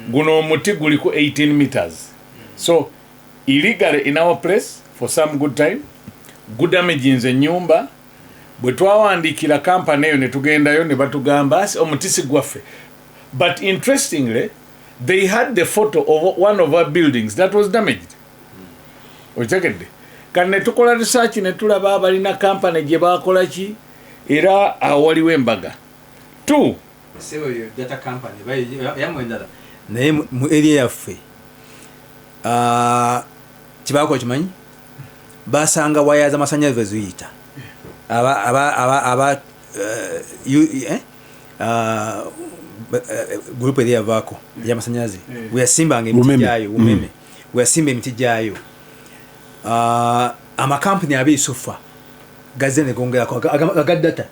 guno omuti guliko 18 meters so illegally in our place for some good time good damage nze nyumba bwe twawandiikira kampani eyo ne tugendayo ne batugamba omuti si gwaffe but interestingly they had the photo of one of our buildings that was damaged okitegedde kati ne tukola research ne tulaba abalina kampani gye bakola ki era awaliwo embaga naye mu area yaffe kibaako kimanyi basanga waya z'amasanyalaze ziyita gurupu eri yavaako y'amasanyalaze weyasimbanga emiti gyayo umeme weyasimba emiti gyayo amakampuni abeisufa gaze ne gongerako agaddata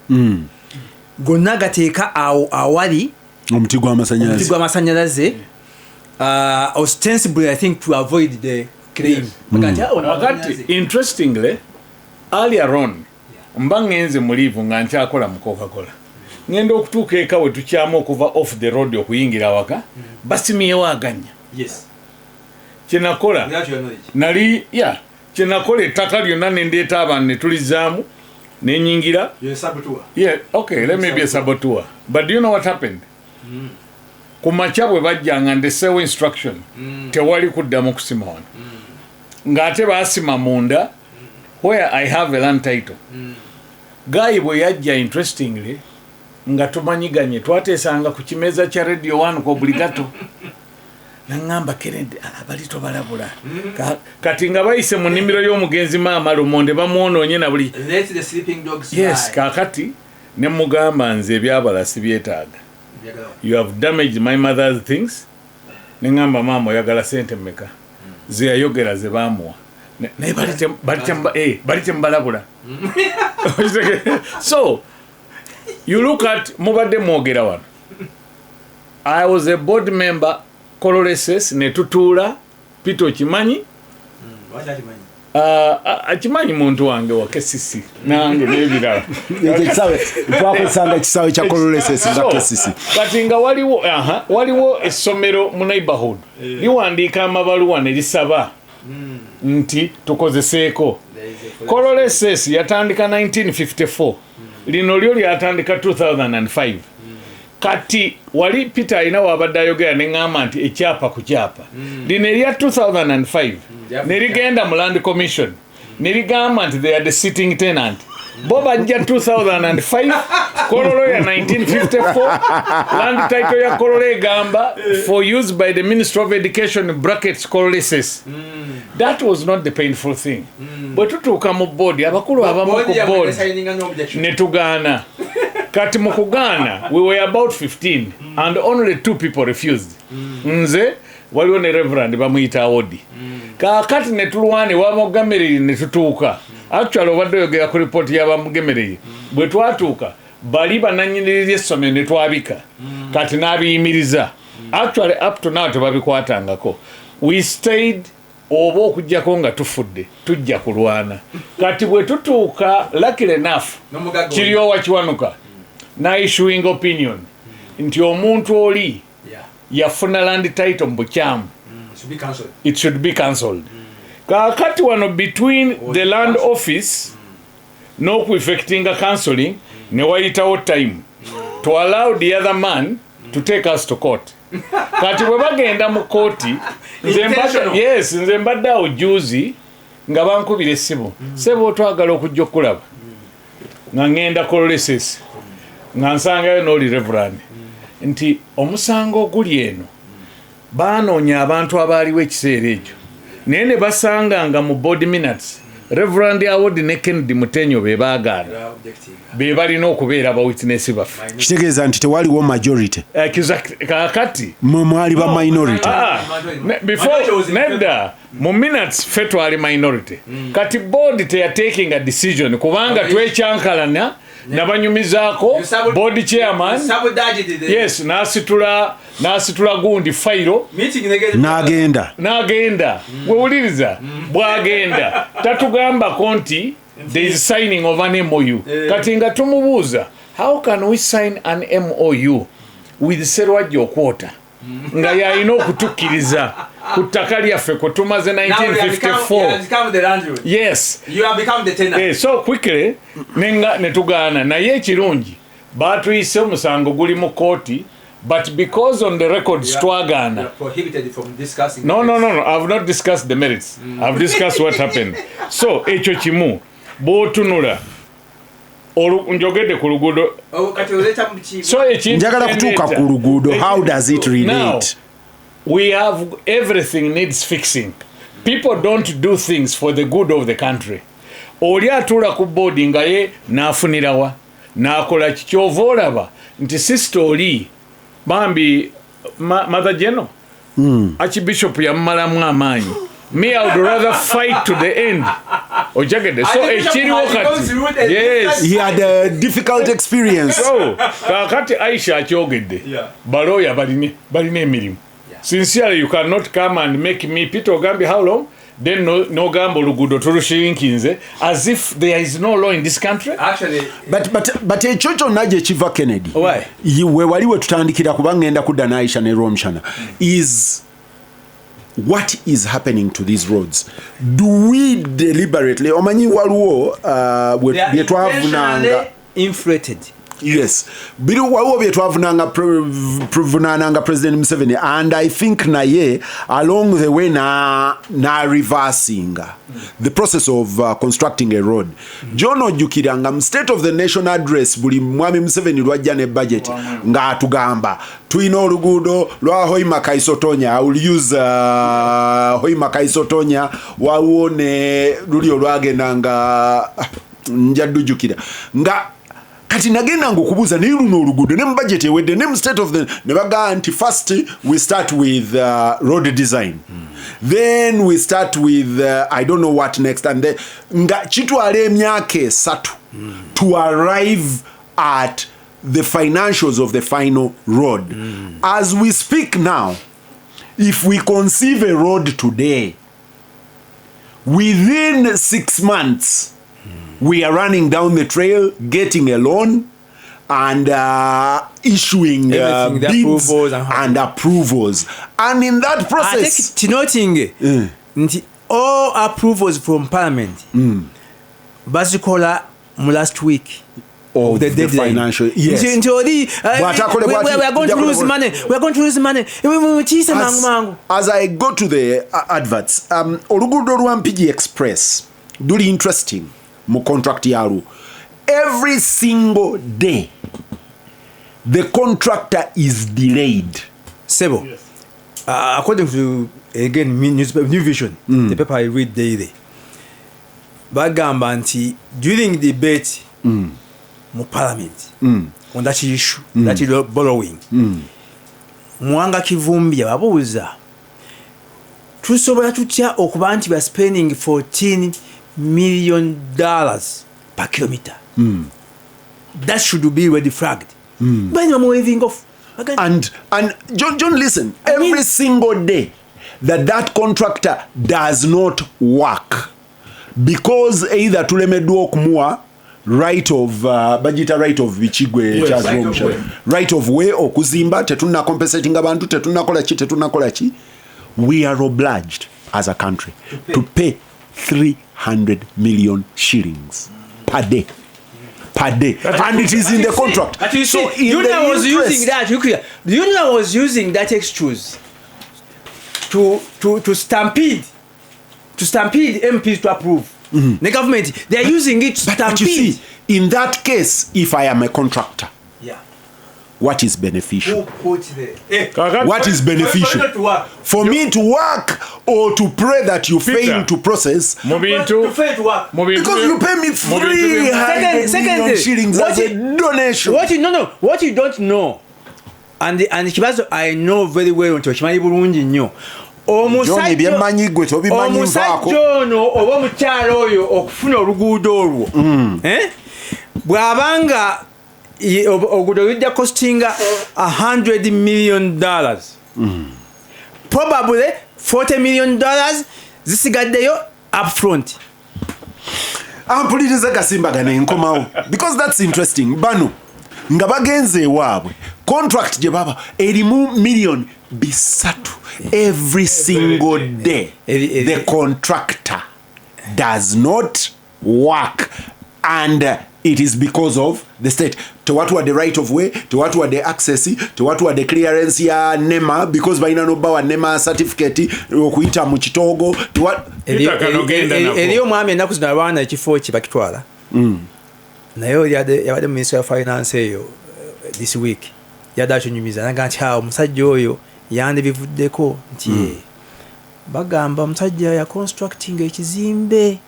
gonna gateeka awo awali omuti gw'amasanyalaze ostensibly I think to avoid the claim interestingly earlier on mba ngenze mu live nga nkyakola mu Coca-Cola ngenda okutuuka eka we tukyamu okuva off the road okuyingira waka basimyewo aganya kyenakola nali kyenakola ettaka lyonna nendeeta abantu ne tulizaamu nenyingira okay let me be a saboteur but do you know what happened ku makya bwe bajjanga ndeseewo instruction tewali kuddamu kusima wano ng'ate baasima munda where I have a land title gayi bwe yajja interestingly nga tumanyiganye twateesanga ku kimeza kya radio 1 ku obligato nangamba Kennedy abali tobalabula kati nga bayise mu nnimiro y'omugenzi maama Lumonde bamwonoonye na buli yes kakati ne mugamba nze ebyabala sibyetaaga you have damaged my mother's things nengamba maama oyagala sente mmeka ze yayogera ze baamuwa naye bali tembalabula so you look at mubadde mwogera wano I was a board member Coloreses ne tutuula Pito kimanyi akimanyi muntu wange wakesisi nange nebirala twakozesanga ekisaawe kya Coloreses nga kesisi kati nga waliwo essomero mu neighborhood liwandiika amabaluwa ne lisaba nti tukozeseeko Coloreses yatandika 1954 lino lyo lyatandika 2005 kati wali Peter alina wabadde ayogera ne ngamba nti ekyapa ku kyapa lino erya 2005 ne ligenda mu land commission ne ligamba nti they are the sitting tenant bo bajja 2005 kololo ya 1954 land title ya kololo egamba for use by the Ministry of Education brackets Coloreses that was not the painful thing bwe tutuuka mu board abakulu abamu ku board ne tugaana kati mu kugaana we were about 15 and only 2 people refused nze waliwo ne reverend bamuyita awodi kakati ne tulwane wamugemereri ne tutuuka actually obadde oyogera ku report y'abamugemereri bwe twatuuka bali bananyinirira essomero ne twabika kati n'abiyimiriza actually up to now tebabikwatangako we stayed oba okugjako nga tufudde tujja kulwana kati bwe tutuuka luckily enough kiryowa kiwanuka na issuing opinion nti omuntu oli yafuna land title mbukyamu it should be cancelled kakati wano between the land office n'oku-effectinga cancelling ne wayitawo time to allow the other man to take us to court kati bwe bagenda mu kooti nze mbadde awo juzi nga bankubira essimu sebo twagala okujja okulaba nga ngenda Coloreses nga nsangayo n'oli reverand nti omusango oguli eno baanoonya abantu abaaliwo ekiseera ekyo naye ne basanga nga mu board minutes Reverend Award ne Kennedy Mutenyo be baagaana be balina okubeera ba witness baffe. Kitegeeza nti tewaliwo majority. Kakati mwali ba minority. Before nedda mu minutes ffe twali minority. Kati board they are taking a decision kubanga twekyankalana nabanyumizaako board chairman yes nasitula gundi fairo n'agenda wewuliriza bwagenda tatugamba konti there is signing of an MOU kati nga tumubuuza how can we sign an MOU with Serwajja Okwota nga yalina okutukkiriza ku ttaka lyaffe kwe tumaze 1954 yes you have become the tenant so quickly ne tugaana naye ekirungi batuyise omusango guli mu kooti but because on the records twagaana prohibited from discussing no I've not discussed the merits I've discussed what happened so ekyo kimu bw'otunula njogedde ku luguudo so njagala kutuuka ku luguudo how does it relate now, we have everything needs fixing. People don't do things for the good of the country. Oli atula ku board nga ye nafunirawa nakola kikyova olaba nti sister oli bambi Mother General Archbishop yammalamu amaanyi. Me, I would rather fight to the end. Ojagede. So ekiriwo kati. Yes. He had a difficult experience. So kakati Aisha akyogedde. Baloya balina emirimu. Sincerely, you cannot come and make me Peter Ogambi how long? Then no gambo lugudo turushinkinze as if there is no law in this country. Actually, but echocho naje chiva Kennedy. Why? We waliwe tutandikira kubanga enda kudda na Aisha ne Rwomushana is what is happening to these roads? Do we deliberately omanyi waliwo bye twavunanga inflated. Yes, biru waliwo bye twavunanga President Museveni and I think naye along the way na reversing the process of constructing a road. John ojukiranga State of the Nation address buli mwami Museveni lwajja ne budget nga atugamba tuina oluguudo lwa Hoima Kaisotonya. I will use Hoima Kaisotonya waliwo ne luli olwagendanga njadujukira nga kati nagenda ngokubuza ne luno oluguudo ne budget ewedde ne State of the ne baga anti first we start with road design then we start with I don't know what next and then nga kitwala emyaka esatu to arrive at the financials of the final road. As we speak now, if we conceive a road today within 6 months we are running down the trail, getting a loan, and issuing bids and approvals. And in that process, noting all approvals from Parliament, basically last week. Of the financial, yes. We are going to lose money. We are going to lose money. As I go to the adverts, Oluguudo lwa Mpigi Express, really interesting. Mu contract yaru every single day the contractor is delayed. Sebo, yes. According to again New Vision, the paper I read daily, bagamba nti during the debate mu parliament on that issue that is borrowing Mwanga Kivumbi yababuuza tusobola tutya okuba nti we are spending $14 million per kilometer. That should be ready flagged. When I'm waving off. And John, listen. Every single day that contractor does not work because either tulemedwa okumua right of budget right of bichigwe right of way okuzimba tetuna compensating abantu tetuna chi we are obliged as a country to pay 300 million shillings per day. And it is in the contract. So Union was using that. Union was using that excuse to stampede MPs to approve. The government, they are using it to stampede. But you see, in that case, if I am a contractor, what is beneficial? Who put the What is beneficial? For me to work or to pray that you fail to process? to fail to work. Because you pay me 300 million shillings as a donation. What you don't know, and Kibazo, I know very well nti okimanyi bulungi nnyo. Omusajja ono oba omukyalo oyo okufuna oluguudo olwo bw'abanga oguudo lujja costinga $100 million, probably $40 million zisigaddeyo upfront. Ampuliriza Gasimbagane nkomawo because that's interesting. Bano nga bagenze ewaabwe contract gye baba erimu million bisatu every single day. The contractor does not work, and it is because of the state. To what were the right of way, to what were the access, to what were the clearance ya NEMA, because baina no bawa NEMA certificate okuita mu kitogo, to what eriyo mwami enaku zino abaana ekifo kibakitwala naye yabadde minister of finance eyo this week yadde akyonyumiza naga nti omusajja oyo yandibivuddeko nti bagamba omusajja ya constructing ekizimbe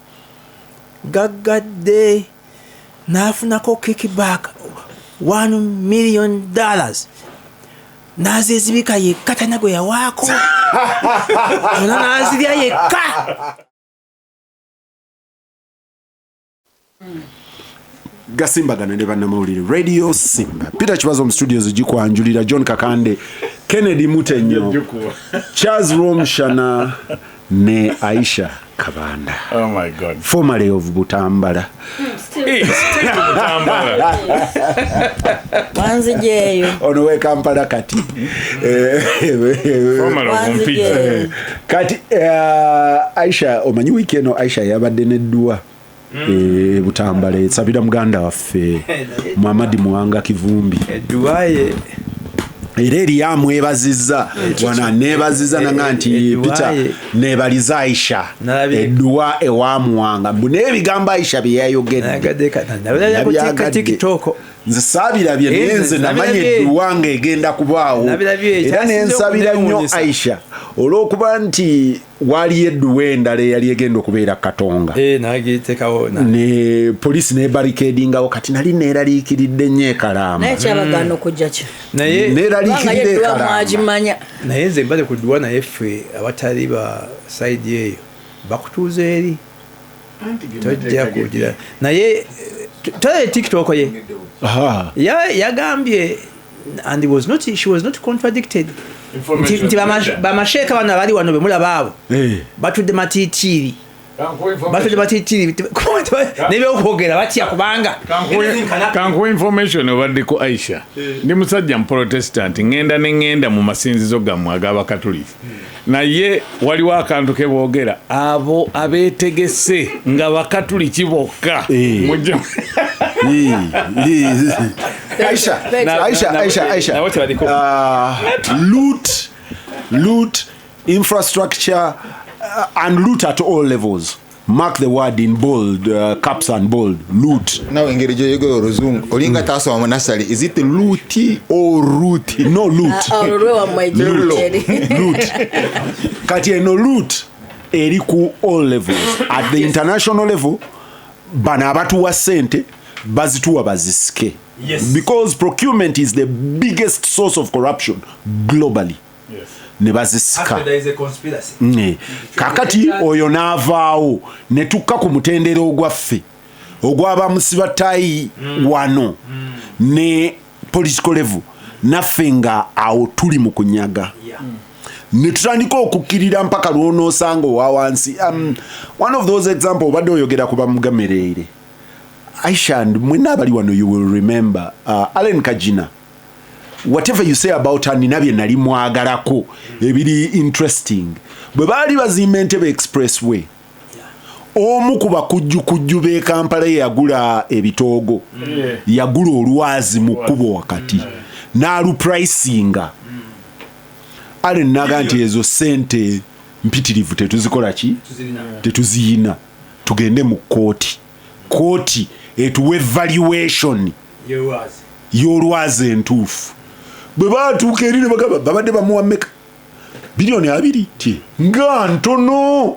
gaggadde n'afunako kickback $1 million n'azizibika yekka tana gwe yawaako ona n'azirya yekka. Gasimbagane ne bannamawulire Radio Simba. Peter Kibazo mu studios gikwanjulira John Kakande, Kennedy Mutenyo, Charles Rwomushana ne Aisha Kabanda. Oh my God. Formerly of Butambala. Still Butambala. Wanzijeyo. Ono we Kampala kati. Formerly of Mumpiji. Kati Aisha omanyi weekend Aisha yabadde neddua. Butambala etsabira muganda waffe Muhammad Muwanga Kivumbi. Edduaye era eri yamwebazizza wana nebaziza nanga nti Peter nebaliza Aisha edduwa ewamuwanga n'ebigambo Aisha bye yayogedde TikTok nze saabirabye nenze namanya edduwa ng'egenda kubaawo era nensabira nnyo Aisha olw'okuba nti waliyo edduwa endala eyali egenda okubeera Katonga ne poliisi nebarikadingawo kati nali neeraliikiridde nnyo ekalamba naye kyabagaana okujja kyo neeraliikirira ekalamba naye nze mbale ku dduwa naye ffe abatali ba sayidi eyo bakutuuza eri tojja kugira naye tole TikTok ye yagambye and she was not contradicted nti bamasheeka bano abali wano bemulaba abo batudde matitiri nebyokwogera batya kubanga kankuwa information obaddeko Aisha ndi musajja muprotestant ngenda mu masinzizo gammwe ag'abakatuliki naye waliwo akantu ke boogera abo abeetegese nga bakatuliki bokka Aisha loot infrastructure and loot at all levels. Mark the word in bold, caps and bold. Loot. Now engeri joyego rozungu olinga taso wa nasali, is it looty or root? No loot. Loot. Kati no loot eri ku all levels. At the international level bana abatuwa sente bazituwa bazisike. Yes. Because procurement is the biggest source of corruption globally. Yes. Nebazisika. there is a conspiracy. Kakati oyo naavaawo ne tukka ku mutendero ogwaffe ogw'abamusibatayi wano ne political level naffe nga awo tuli mu kunyaga ne tutandika okukkirira mpaka lw'onoosanga owa wansi. One of those example obadde oyogera ku bamugamereire Aisha and mwenna abali wano you will remember Allen Kajina. Whatever you say about her ninabye nali mwagalako ebiri interesting bwe baali bazimba Entebbe expressway omu ku bakujjukujju b'e Kampala yagula ebitoogo yagula olwazi mu kkubo wakati n'alupricinga Allen naga nti ezo sente mpitirivu tetuzikola ki tetuziyina tugende mu kooti etuwe evaluation y'olwazi entuufu bwe batuuka eri ne bagamba babadde bamuwa mmeka bilioni 2 ti nga ntono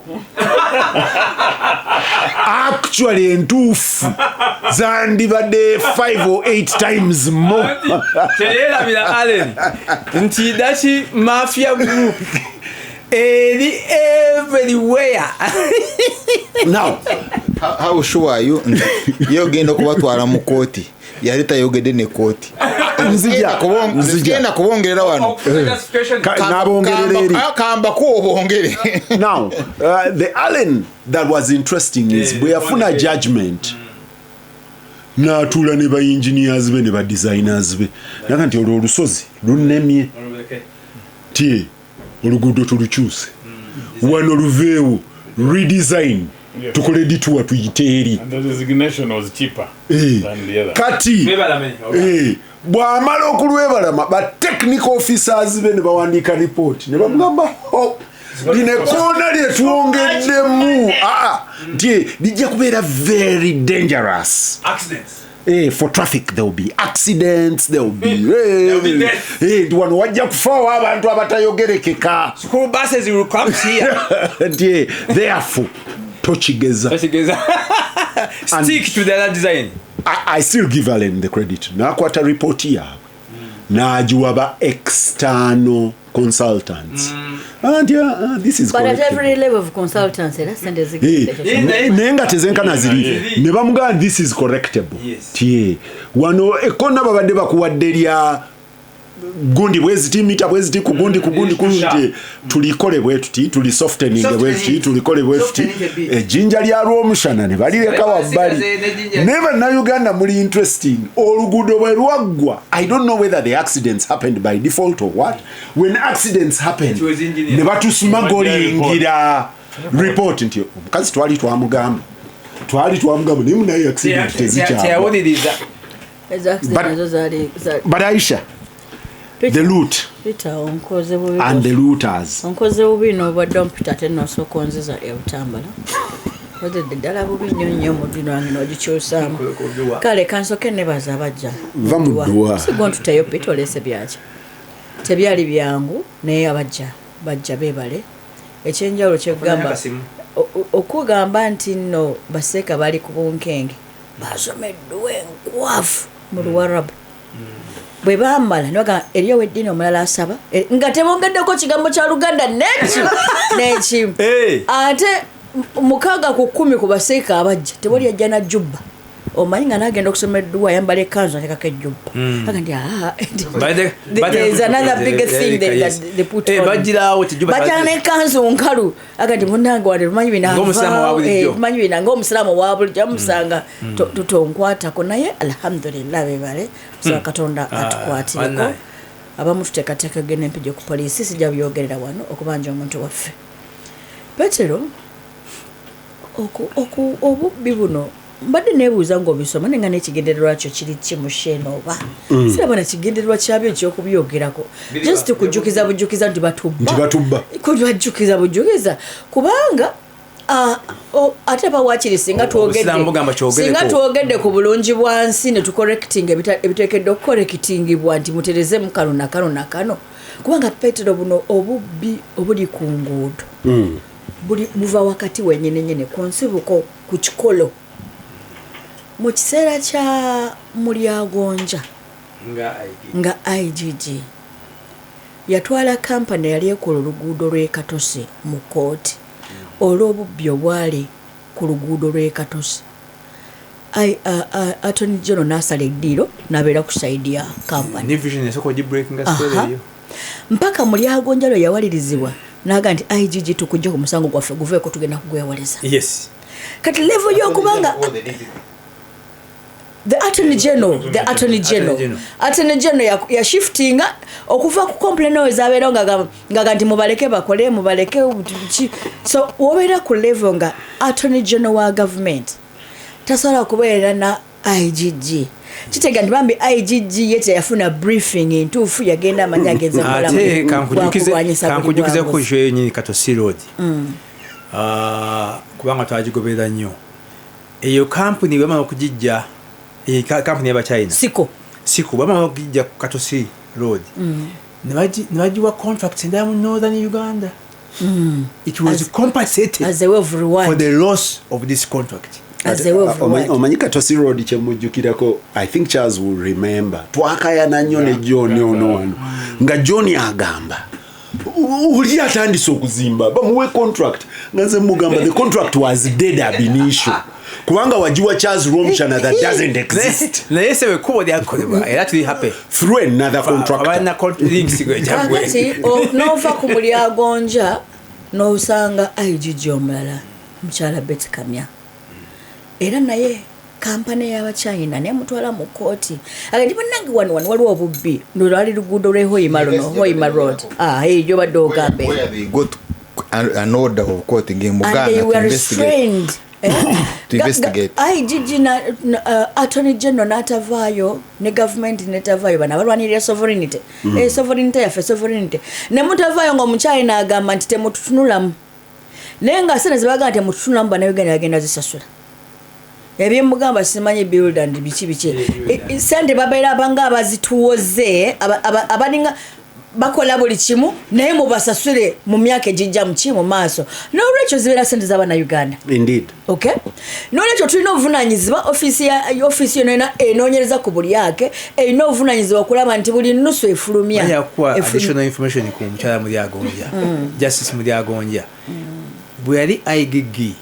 actually entuufu zandibadde 5 or 8 times more. Kyeyerabira Allen nti daki mafia group eri everywhere. Now how sure are you yogenda kubatwala mu kooti yali tayogedde ne kooti nzija kubongerera wano nabongerera eri kamba ko obongere. now the Allen that was interesting is bwe yafuna judgment n'atuula ne ba-engineers be ne ba-designers be naga nti olwo olusozi lunnemye tie oluguudo tulukyuse wano luveewo redesign tukole dituwa tuyite eri kati bw'amala okulwebalama ba-technical officers be ne bawandiika report ne bamugamba lino ekkoona lyetwongeddemu nti lijja kubeera very dangerous for traffic. There will be accidents, there will be death. Wano wajja kufaawo abantu abatayogerekeka. School buses will come here. Therefore tochigeza. Stick to the other design. I still give Allen the credit. Nakwata report yaabwe n'agiwa ba external consultants. And this is but correct. at every level of consultants nenga tezenkana ziri ne bamugamba this is correctable. Tie wano ekona babadde bakuwadde lya gundi bweziti mita bweziti kugundi kundi tulikole bwetuti tuli softening bwetuti tulikole bwetuti ejinja lya Rwomushana ne balireka wabbali never na Uganda muli interesting olugudo bwe lwaggwa. I don't know whether the accidents happened by default or what. When accidents happen ne batusmagolingira report nti omukazi twali twamugamba ne munaye accident tezikya but Aisha the loot and the looters onkoze bubi n'obadde ompita ate n'osooka onziza ebutambala ozedde ddala bubi nnyo mudino wange n'ogikyusaamu kale kansoke nebaza abajja va mu dduwa sigo ntuteyo pita oleese byaki tebyali byangu naye abajja bajja beebale ekyenjawulo kyekugamba okugamba nti nno baseeka bali ku bunkenge basomeddwa enkwafu mu Luwarabu bwe bamala nibaga eriyo weddini omulala asaba nga tebongeddeko kigambo kya Luganda n'ekimu ate 6 ku 10 ku baseeka abajja tewali ajja na jjubba omanyi nga n'agenda okusoma edduwa ayambala ekkanzu atekako ejjubba aga nti there's another big thing they put on bajja n'ekkanzu nkalu aga nti munnange wade lumanyi bina ng'omusiraamu wa bulijjo musanga tutonkwatako naye alhamdulillah bebale kusaba Katonda atukwatireko abamu tuteekateeka genda empijjo ku poliisi sijja byogerera wano okubanja omuntu waffe Petero obubbi buno mbadde neebuuza ng'obisoma nenga n'ekigendererwa kyo kiri kimusheno oba sirabona kigendererwa kyabyo ekyokubyogerako just kujjukiza bujjukiza nti batubba kubajjukiza bujjukiza kubanga ate bawakiri singa twogedde ku bulungi bwansi ne tucorrecting ebiteekeddwa okucorrectingibwa nti muterezemu kano na kano na kano kubanga Petero buno obubbi obuli ku nguudo buli buva wakati wenyenenyene ku nsibuko ku kikolo mu kiseera kya Mulyagonja nga IGG yatwala kampani yali ekola oluguudo lw'ekatosi mu kooti olw'obubbi obwali ku luguudo lw'ekatosi Attorney General n'asala eddiiro n'abeera ku saidi ya kampani mpaka Mulyagonja lwe yawalirizibwa n'aga nti IGG tukujja ku musango gwaffe guveeko tugenda kugwewaleza kati level y'okubanga the Attorney General ya shiftinga okuva ku complaint ezabeera nga nti mubaleke bakole mubaleke so wobeera ku level nga Attorney General wa government tasobola kubeera na IGG kitega nti bambi IGG yete yafuna briefing entuufu yagenda amanya agenza kankujukize ku isho yenyini Katosi Road kubanga twagigoberera nnyo eyo kampuni bamala okugijja kampuni y'Abachina siko bamala okugijja ku Katosi road nebagiwa contracts endala mu northern Uganda. It was compensated as a way of reward for the loss of this contract. as a way of reward. Omanyi Katosi Road kyemujjukirako, I think Charles will remember, twakayana nnyo ne John ono wano nga John agamba uli atandise okuzimba bamuwe contract nga nze mugamba the contract was dead ab initio kubanga wajiwa Charles Rwomushana that doesn't exist naye sebe kubo lyakolebwa era tuli happy through another contractor abana links go ejabwe kakati nova ku mulyagonja n'osanga ayijiji omulala mukyala Betty Kamya era naye kampani y'Abachina ne mutwala mu kooti agandi bannange wano waliwo obubbi ndolwali luguudo lwe Hoima Road ejo badde ogambe they got an order of court in Muganda and they were to investigate. To investigate. IGG na Attorney General n'atavaayo ne government n'etavaayo bana balwanirira sovereignty sovereignty yaffe sovereignty ne mutavaayo ng'omukyali n'agamba nti temututunulamu naye nga sente zebaga nti temututunulamu bannayuganda bagenda zisasula ebyemugamba simanyi build and biki sente babeera abanga abazituwoze abalinga bakola buli kimu naye mubasasule mu myaka ejijja mu maaso n'olwekyo zibeera sente z'Abannayuganda. Indeed. Okay, n'olwekyo tulina obuvunanyizibwa office yonna enoonyereza ku buli yake erina obuvunanyizibwa okulaba nti buli nusu efulumya additional information ku mukyala Mulyagonja Justice Mulyagonja bwe yali IGG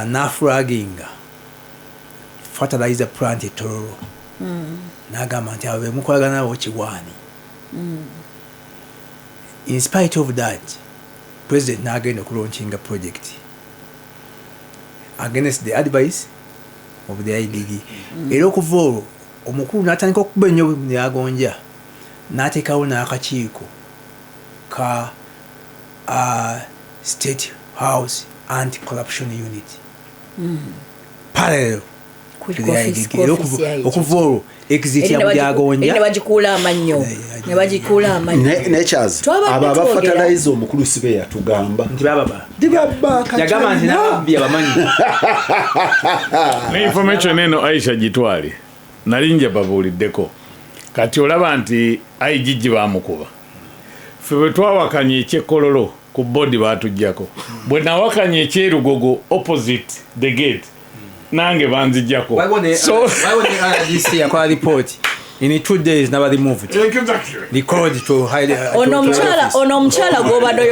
n'aflaginga fertilizer plant e Tororo n'agamba nti abe mukolagana nabo Kiwani. In spite of that, President n'agenda okulaunchinga project against the advice of the IGG. Era okuva olwo omukulu n'atandika okuba ennyo Mulyagonja n'ateekawo n'akakiiko ka State House Anti-Corruption Unit. Parallel to the IGG. Okuva olwo exit ya Mulyagonja ne bagikuula amannyo Natures aba abafatalize omukulu sibe yatugamba nti baba dibaba yagamba nti nabbi abamanyi ne information eno Aisha gitwali nalinja babuliddeko kati olaba nti IGG bamukuba ffe bwe twawakanya ekyekololo ku body batujjako bwe nawakanya ekyerugogo opposite the gate nange banzijjako so RGC yakola report in 2 days never removed record to hide ono omukyala gw'obadde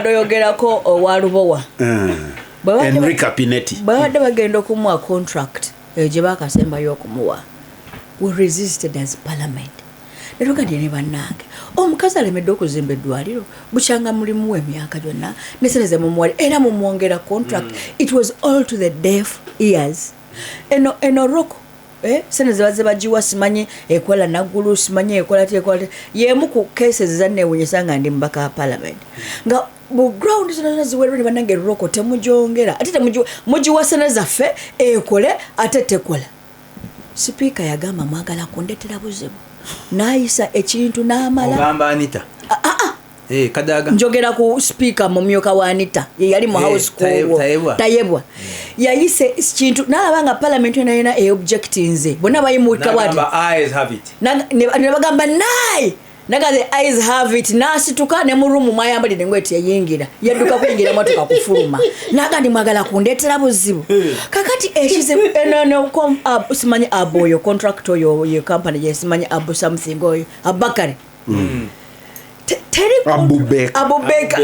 oyogerako owalubowa Enrica Pinetti bwabadde bagenda okumuwa contract gye bakasembayo okumuwa we resisted as parliament netugandye ne bannange omukazi alemedde okuzimba eddwaliro bukyanga mulimu w'emyaka gyonna nesente mumuwali era mumwongera contract it was all to the deaf ears eno roko sente zebaze bagiwa simanyi ekola naggulu simanyi ekola yemu ku cases zanneewunyisa nga ndi mubaka wa parliament nga mu ground zonna ziwerwa ne bannange roko temugyongera ate mugiwa sente zaffe ekole ate tekola sipiika yagamba mwagala kundetera buzibu naayisa ekintu n'amala ogamba Anita kadaga njogera ku speaker mumyoka wa Anita yali mu house tayebwa yayise ekintu n'alaba nga parliament yona objectinze bonna bayimuka wati eyes have it ne bagamba naye naga the eyes have it nasituka ne mu room mwayambalire ngweti yayingira yadduka kuyingira motoka kufuluma naga ndi mwagala kundetera buzibu kakati eshize eno simanyi aboyo contractor yo company yesimanyi abo something oyo abakari Abubeka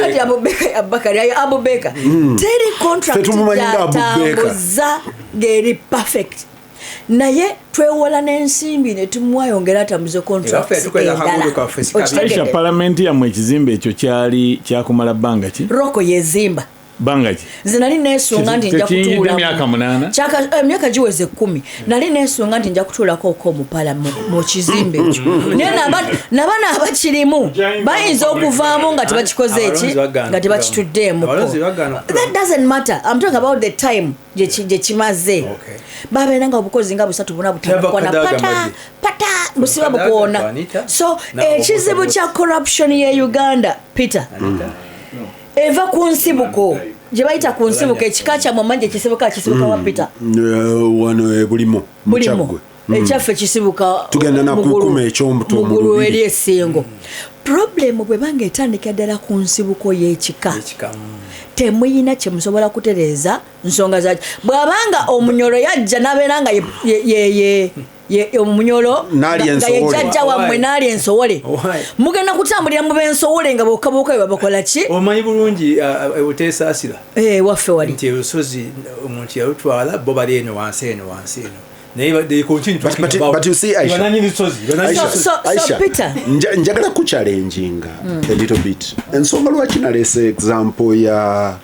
teri contract yatambuza geri perfect naye twewola n'ensimbi ne tumwayongera atambuze contract Aisha parliament yammwe ekizimbe ekyo kyali kyakumala bbanga ki roko yezimba bbanga ki nze nali neesunga nti nja kutuula emyaka 8 emyaka giweze 10 nali neesunga nti nja kutuulako oko mu mu kizimbe ekyo naye nabana abakirimu bayinza okuvaamu nga tebakikoze eki nga tebakituddeemuko that doesn't matter I'm talking about the time gye kimaze babeeranga obukozi nga 3 buna butakwana pata busiba bukuwona so ekizibu kya corruption ye Uganda Peter eva ku nsibuko gye bayita ku nsibuko ekika kya mwamanje kisibuka wa Peter wano bulimo ekyaffe kisibuka tugenda nakukuma ekyombuto mugulu eri esingo problem bwe banga etandika ddala ku nsibuko y'ekika temuyina kye musobola kutereeza nsonga zaki bw'abanga omunyolo yajja n'abeera nga omunyolo nga yejjajja wammwe n'ali ensowole mugenda kutambulira mu b'ensowole nga bokka bwe bakola ki omanyi bulungi oteesaasira waffe wali nti olusozi omuntu yalutwala bo bali eno wansi eno But you see, Aisha, Peter, njagala kuchallenginga a little bit. Ensonga lwaki nalese example ya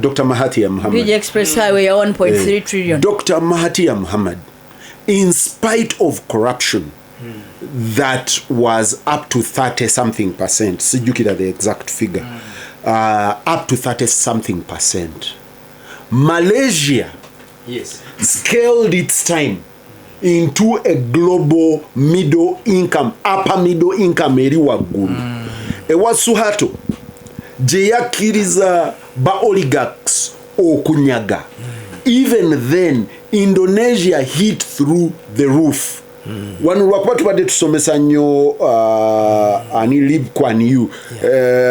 Dr. Mahathir Mohamad. Mpiji Express Highway ya 1.3 trillion. Dr. Mahathir Mohamad, in spite of corruption that was up to 30-something%, sijukira the exact figure, up to 30-something%, Malaysia scaled its time into a global upper middle income eri waggulu. Ewa Suharto gye yakkiriza ba oligarchs okunyaga. Even then Indonesia hit through the roof. Wano lwakuba tubadde tusomesa nnyo ani Lee Kuan Yew,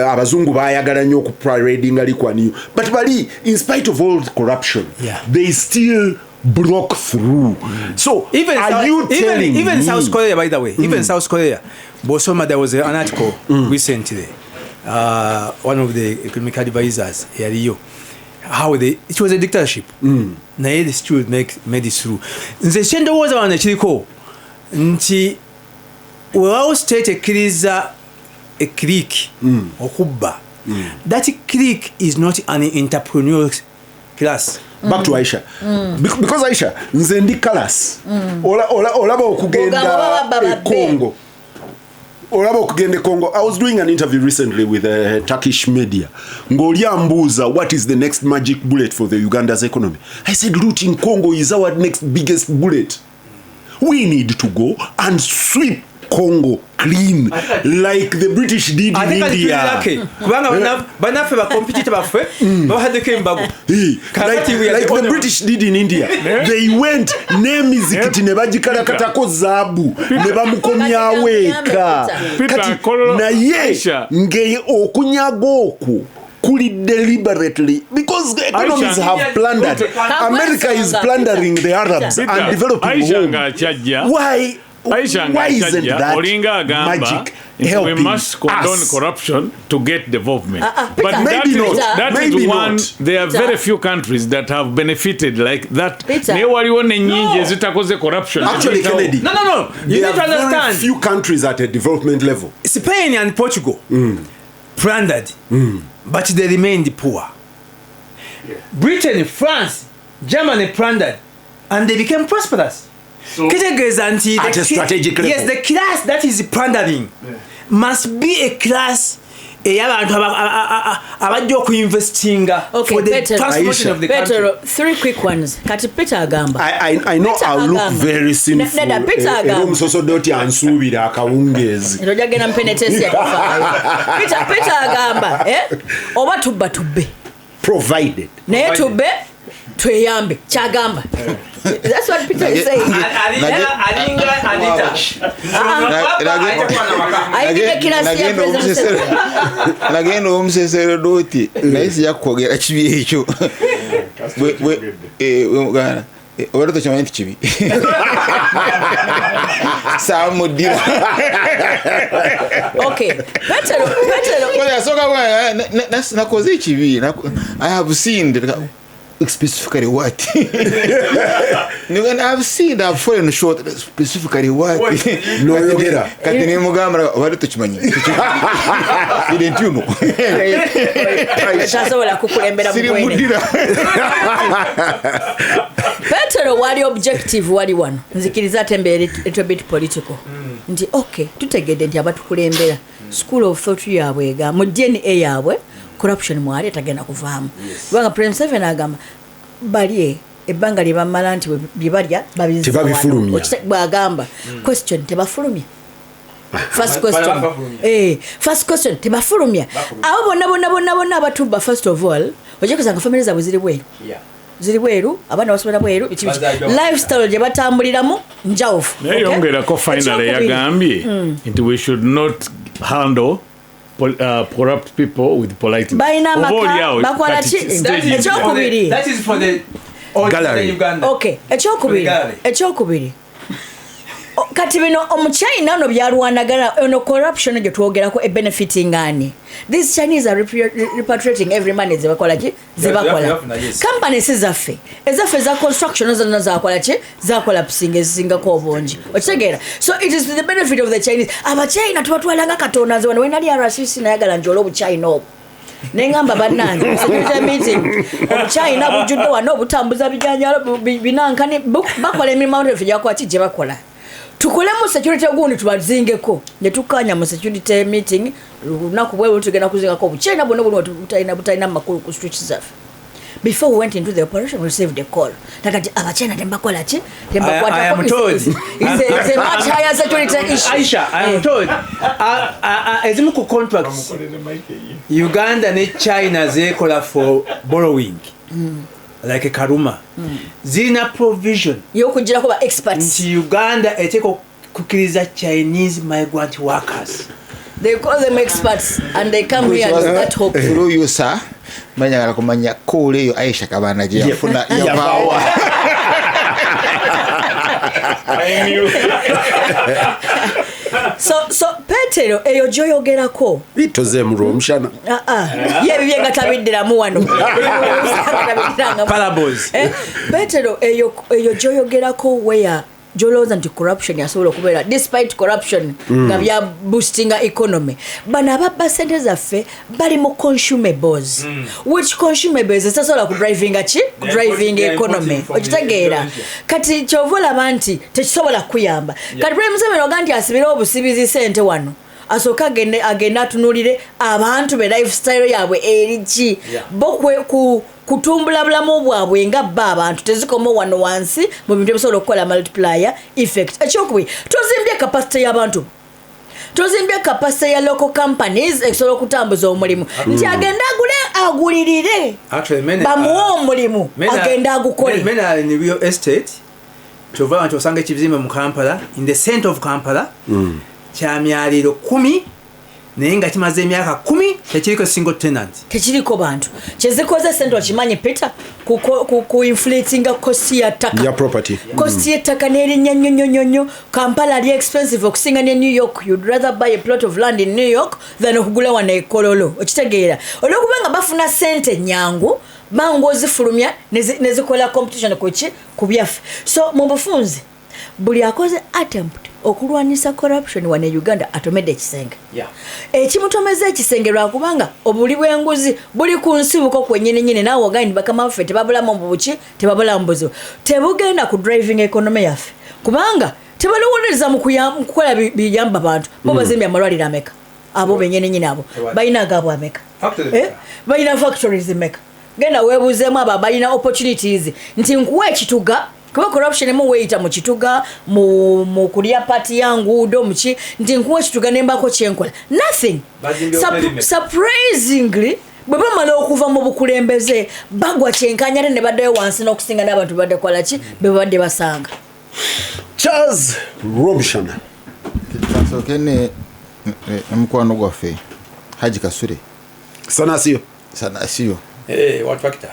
abazungu bayagala nnyo okuparadinga Lee Kuan Yew, but bali in spite of all the corruption they still broke through. So even even South Korea, by the way, even South Korea, Bosoma, there was an article recently, one of the economic advisors here, how it was a dictatorship. Naye they still made it through. Nze kyendo woza wana kiriko nti wewawo state ekkiriza a clique okubba, that clique is not an entrepreneurial class. Back to Aisha. Because Aisha, nze ndi kalas. Olaba okugenda Congo. Olaba okugenda Congo. I was doing an interview recently with a Turkish media. Ng'olya mbuuza, what is the next magic bullet for the Uganda's economy? I said, looting Congo is our next biggest bullet. We need to go and sweep Congo clean like the British did in India. Banafe ba competitor bafe bahadeke mbago. Like the British did in India. They went nemizikiti ne bagikarakatako zaabu ne bamukomyaweeka. Kati naye nge okunyaga oku kuli deliberately because the economies have plundered. America is plundering the Arabs and developing home. Why isn't that magic helping we must condone us? Corruption to get development. But maybe not. That Maybe is one. not. There are very few countries that have benefited like that. Corruption. Actually, Kennedy. No. You need to understand. Very few countries at a development level. Spain and Portugal plundered, but they remained poor. Britain, France, Germany plundered, and they became prosperous. So, at a strategic level. Yes, the class that is plundering must be a class abajja okuinvestinga for the transformation of the country. Peter, 3 quick ones. Kati Peter agamba. I know Peter I'll look very sinful. Peter agamba. Musosodoti ansuubira akawungeezi. Tojagenda mpenetesi yakufaayo. Peter agamba, oba tubba tubbe. Provided. Naye tubbe tweyambe. Kyagamba. That's what Peter is saying. Nagenda omuseserodoti naye sijja kukwogera kibi ekyo. Muganda obadde tokimanyi nti kibi saamudira. Okay, Petero nakoze ekibi. I have seen specifically what? I've seen I've fallen short specifically what? No, you get it. Kati ni mugamba wali tukimanyi. Didn't you know? Tasobola kukulembera mugwene. Petero wali objective wali wano. Nzikiriza tembere a bit political. Nti okay, tutegedde nti abatukulembera. School of thought yabwe ga mu DNA yabwe. Corruption mwali tagenda kuvaamu. Banga Prince 7 agamba bali ebbanga lye bamala nti byebalya tebabifulumya. Bwagamba question tebafulumya. First question tebafulumya. Abo bonna abatubba first of all ojja kusanga family zaabwe ziri bweru. ziri bweru abaana basomera bweru lifestyle gye batambuliramu njawufu naye yongerako finally yagambye nti we should not handle corrupt people with politeness. Balina amaka bakola ki ekyokubiri ekyokubiri kati bino omuchina ono byalwanagana ono corruption gye twogerako benefiting ani. These Chinese are repatriating every money zebakola ki zebakola companies zaffe ezaffe za construction zonna zakola ki zakola singako obungi okitegeera. So it is to the benefit of the Chinese. Abachina tubatwalanga katonda zone wenali RCC nayagala njola obuchina obwo nengamba bannange security meeting obuchina bujudde wano obutambuza bijanjalo binankani bakola emirimu gyakwaki gye bakola. Tukolemu security ogundi tubazingeko ne tukanya mu security meeting lunaku bwe tugenda kuzingako obuchina bwono butayina makulu ku streets zaffe. Before we went into the operation, we received a call. Takati abachina tembakola ki tembakwata. I am told it's a much higher security issue. Aisha, I am told ezimu ku contracts Uganda ne China zekola for borrowing like a Karuma zina provision yokujira kuba experts nti Uganda eteko kukiriza Chinese migrant workers. They call them experts and they come here and start hope. Through you, sir. Manya kumanya kule yo Aisha Kabanda je yafuna yabawa. So Petero eyo joyogerako bitoze mu Rwomushana. Ye bibyenga tabiddira mu wano. Parables. Petero eyo joyogerako where joloza nti corruption yasobola okubeera despite corruption nga bya boosting economy. Bana ababba sente zaffe bali mu consumables which consumables esasobola ku driving economy okitegeera kati kyovola banti tekisobola kuyamba kati Prime Museveni oga nti asibire obusibizi sente wano asooka agenda atunulire abantu be lifestyle yaabwe eriki bo kutumbula bulamu bwabwe nga bba abantu tezikomo wano wansi mu bintu ebisobola okukola multiplier effect. Ekyokubiri tozimbye capacity y'abantu tozimbye capacity ya local companies ekisobola okutambuza omulimu nti agenda agulirire bamuwa omulimu agenda agukole. Mena in real estate kyova nti osanga ekibizimbe mu Kampala in the center of Kampala kyamyaliro 10 naye nga kimaze emyaka 10 tekiriko single tenant tekiriko bantu kyezikoze sente okimanyi Peter ku inflating cost ya ttaka ya property cost ya ttaka n'erinnya nnyo Kampala ali expensive okusinga ne New York. You'd rather buy a plot of land in New York than okugula wano e Kololo okitegeera olwokubanga bafuna sente nyangu mangu ozifulumya nezikola competition ku byaffe. So mu bufunzi buli akoze attempt okulwanisa corruption wane Uganda atomedde ekisenge. Ekimutomeza ekisenge lwakubanga obuli bw'enguzi buli ku nsibuko kwennyini naawe ogandi bakama baffe tebabulamu bubuki tebabulamu buzibu tebugenda ku driving economy yaffe kubanga tebalowoleza mu kukola biyamba bantu bo bazimbye amalwaliro ameka abo bennyini abo balina agabo ameka balina factories meka genda weebuuzeemu abo balina opportunities nti nkuwa ekituga kuba corruption emu weeyita mu kituga mu kulya pati ya enguudo muki nti nkuwa ekituga nembako kyenkola nothing. Surprisingly bwe bamala okuva mu bukulembeze bagwa kyenkanya ne baddayo wansi n'okusinga n'abantu badde kola ki be badde basanga. Charles Rwomushana tasokene mukwano gwaffe Haji Kasure sanasiyo what factor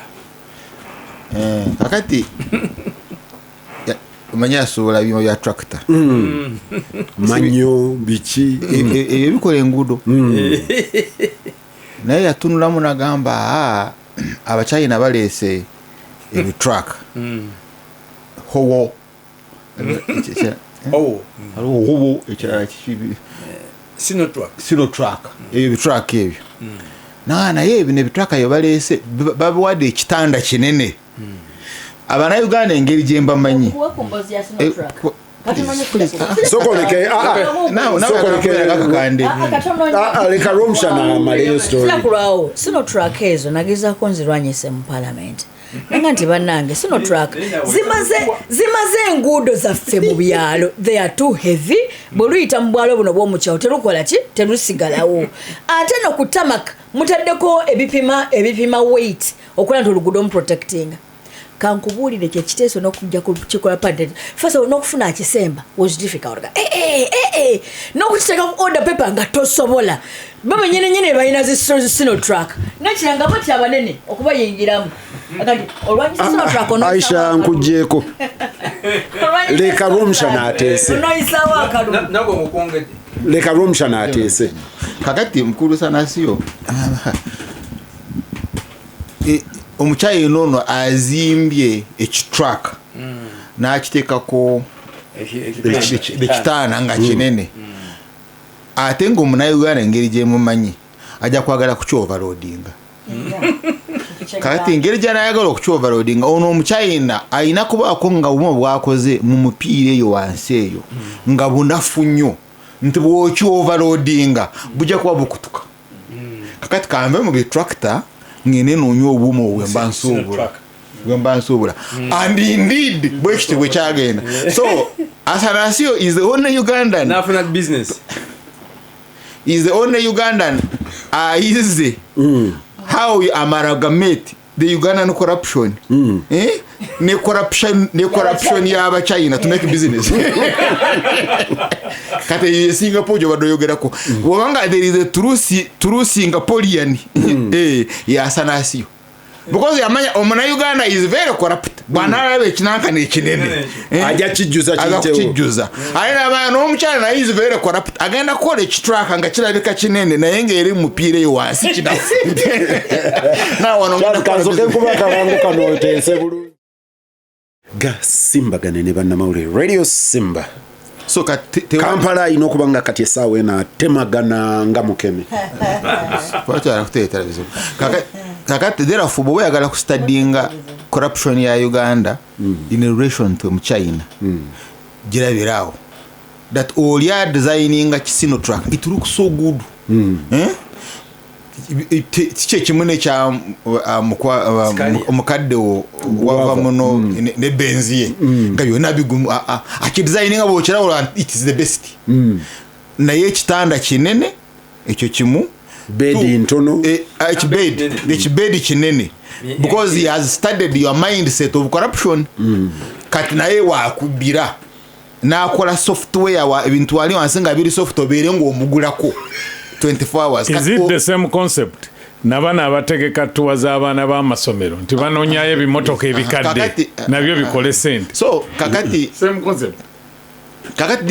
kakati manya sola bimo bya tractor manyo bichi ebikola enguudo naye yatunulamu nagamba abachina baleese ebitruck howo howo ekirala kikibi sino truck ebitruck ebyo naye ebyo nebitruck eyo baleese babiwadde ekitanda kinene abana Uganda engeri gye mbamanyi sokoleke Kakande leka Rwomushana amaleyo story sino truck ezo nagezaako nzirwanyise mu parliament nanga nti bannange sino truck zimaze enguudo zaffe mu byalo they are too heavy bwoluyita mu bwalo buno bw'omukyawo terukola ki terusigalawo ate nokutamaka mutaddeko ebipima weight okola nti oluguudo mu protecting kankubuulire kyekiteeso n'okujja kukikola patent first of all n'okufuna akisemba was difficult n'okukiteeka ku order paper nga tosobola baba nyenenyene balina sinotrack nekiranga bati abanene okubayingiramu akati olwanyisinotrack Aisha nkujjeeko leka Rwomushana ateese nago ngokongedde leka Rwomushana ateese kakati mkulu sana sio omukyayina ono azimbye ekitrack n'akiteekako ekitaana nga kinene ate ng'omunauganda engeri gyemumanyi ajja kwagala kukyoverloadinga kakati engeri gyanayagala okukyoverloadinga ono omukyayina ayina kubaako nga buma bwakoze mu mupiira eyo wansi eyo nga bunafu nnyo nti bwokyoverloadinga bujja kuba bukutuka kakati kanve mu bitractor ngene noonye obuuma bwemba nsuubula and indeed bwekiti bwe kyagenda so Asanasio is the only Ugandan is the only Ugandan easy how you amalgamate the Ugandan corruption ne corruption y'aba China to make business kate Singapore jo badoyogerako wabanga there is a true Singaporean ya Asanasio because yamanya omuna Uganda is very corrupt bwana alabe kinanka ne kinene ajja kijjuza ayina abana omukyala is very corrupt agenda kola ekitrack nga kirabika kinene naye ngeri mupiire yo wansi kidafu na wano kazoke kuba kabangu kano tense bulungi Gasimbagane ne bannamawulire Radio Simba so Kampala inokubanga kati esawe na temagana nga mukeme kwacha nakutera television kakati dera fubo we agala kustadinga corruption ya Uganda in relation to China jirabirawo that all ya designing a kisino track it looks so good tiche kimune cha omukadde wava muno ne benziye nga byonna bigumu akidesigning abo kirawo it is the best naye ekitanda kinene ekyo kimu bed intono bed kinene because he has studied your mindset of corruption kati naye wakubira nakola software wa ebintu wali wansinga biri software bere ngo omugulako 24 hours is it the same concept nabana abategeka tuwa z'abaana b'amasomero nti banonyayo ebimotoka ebikadde nabyo bikole sente so kakati same concept kakati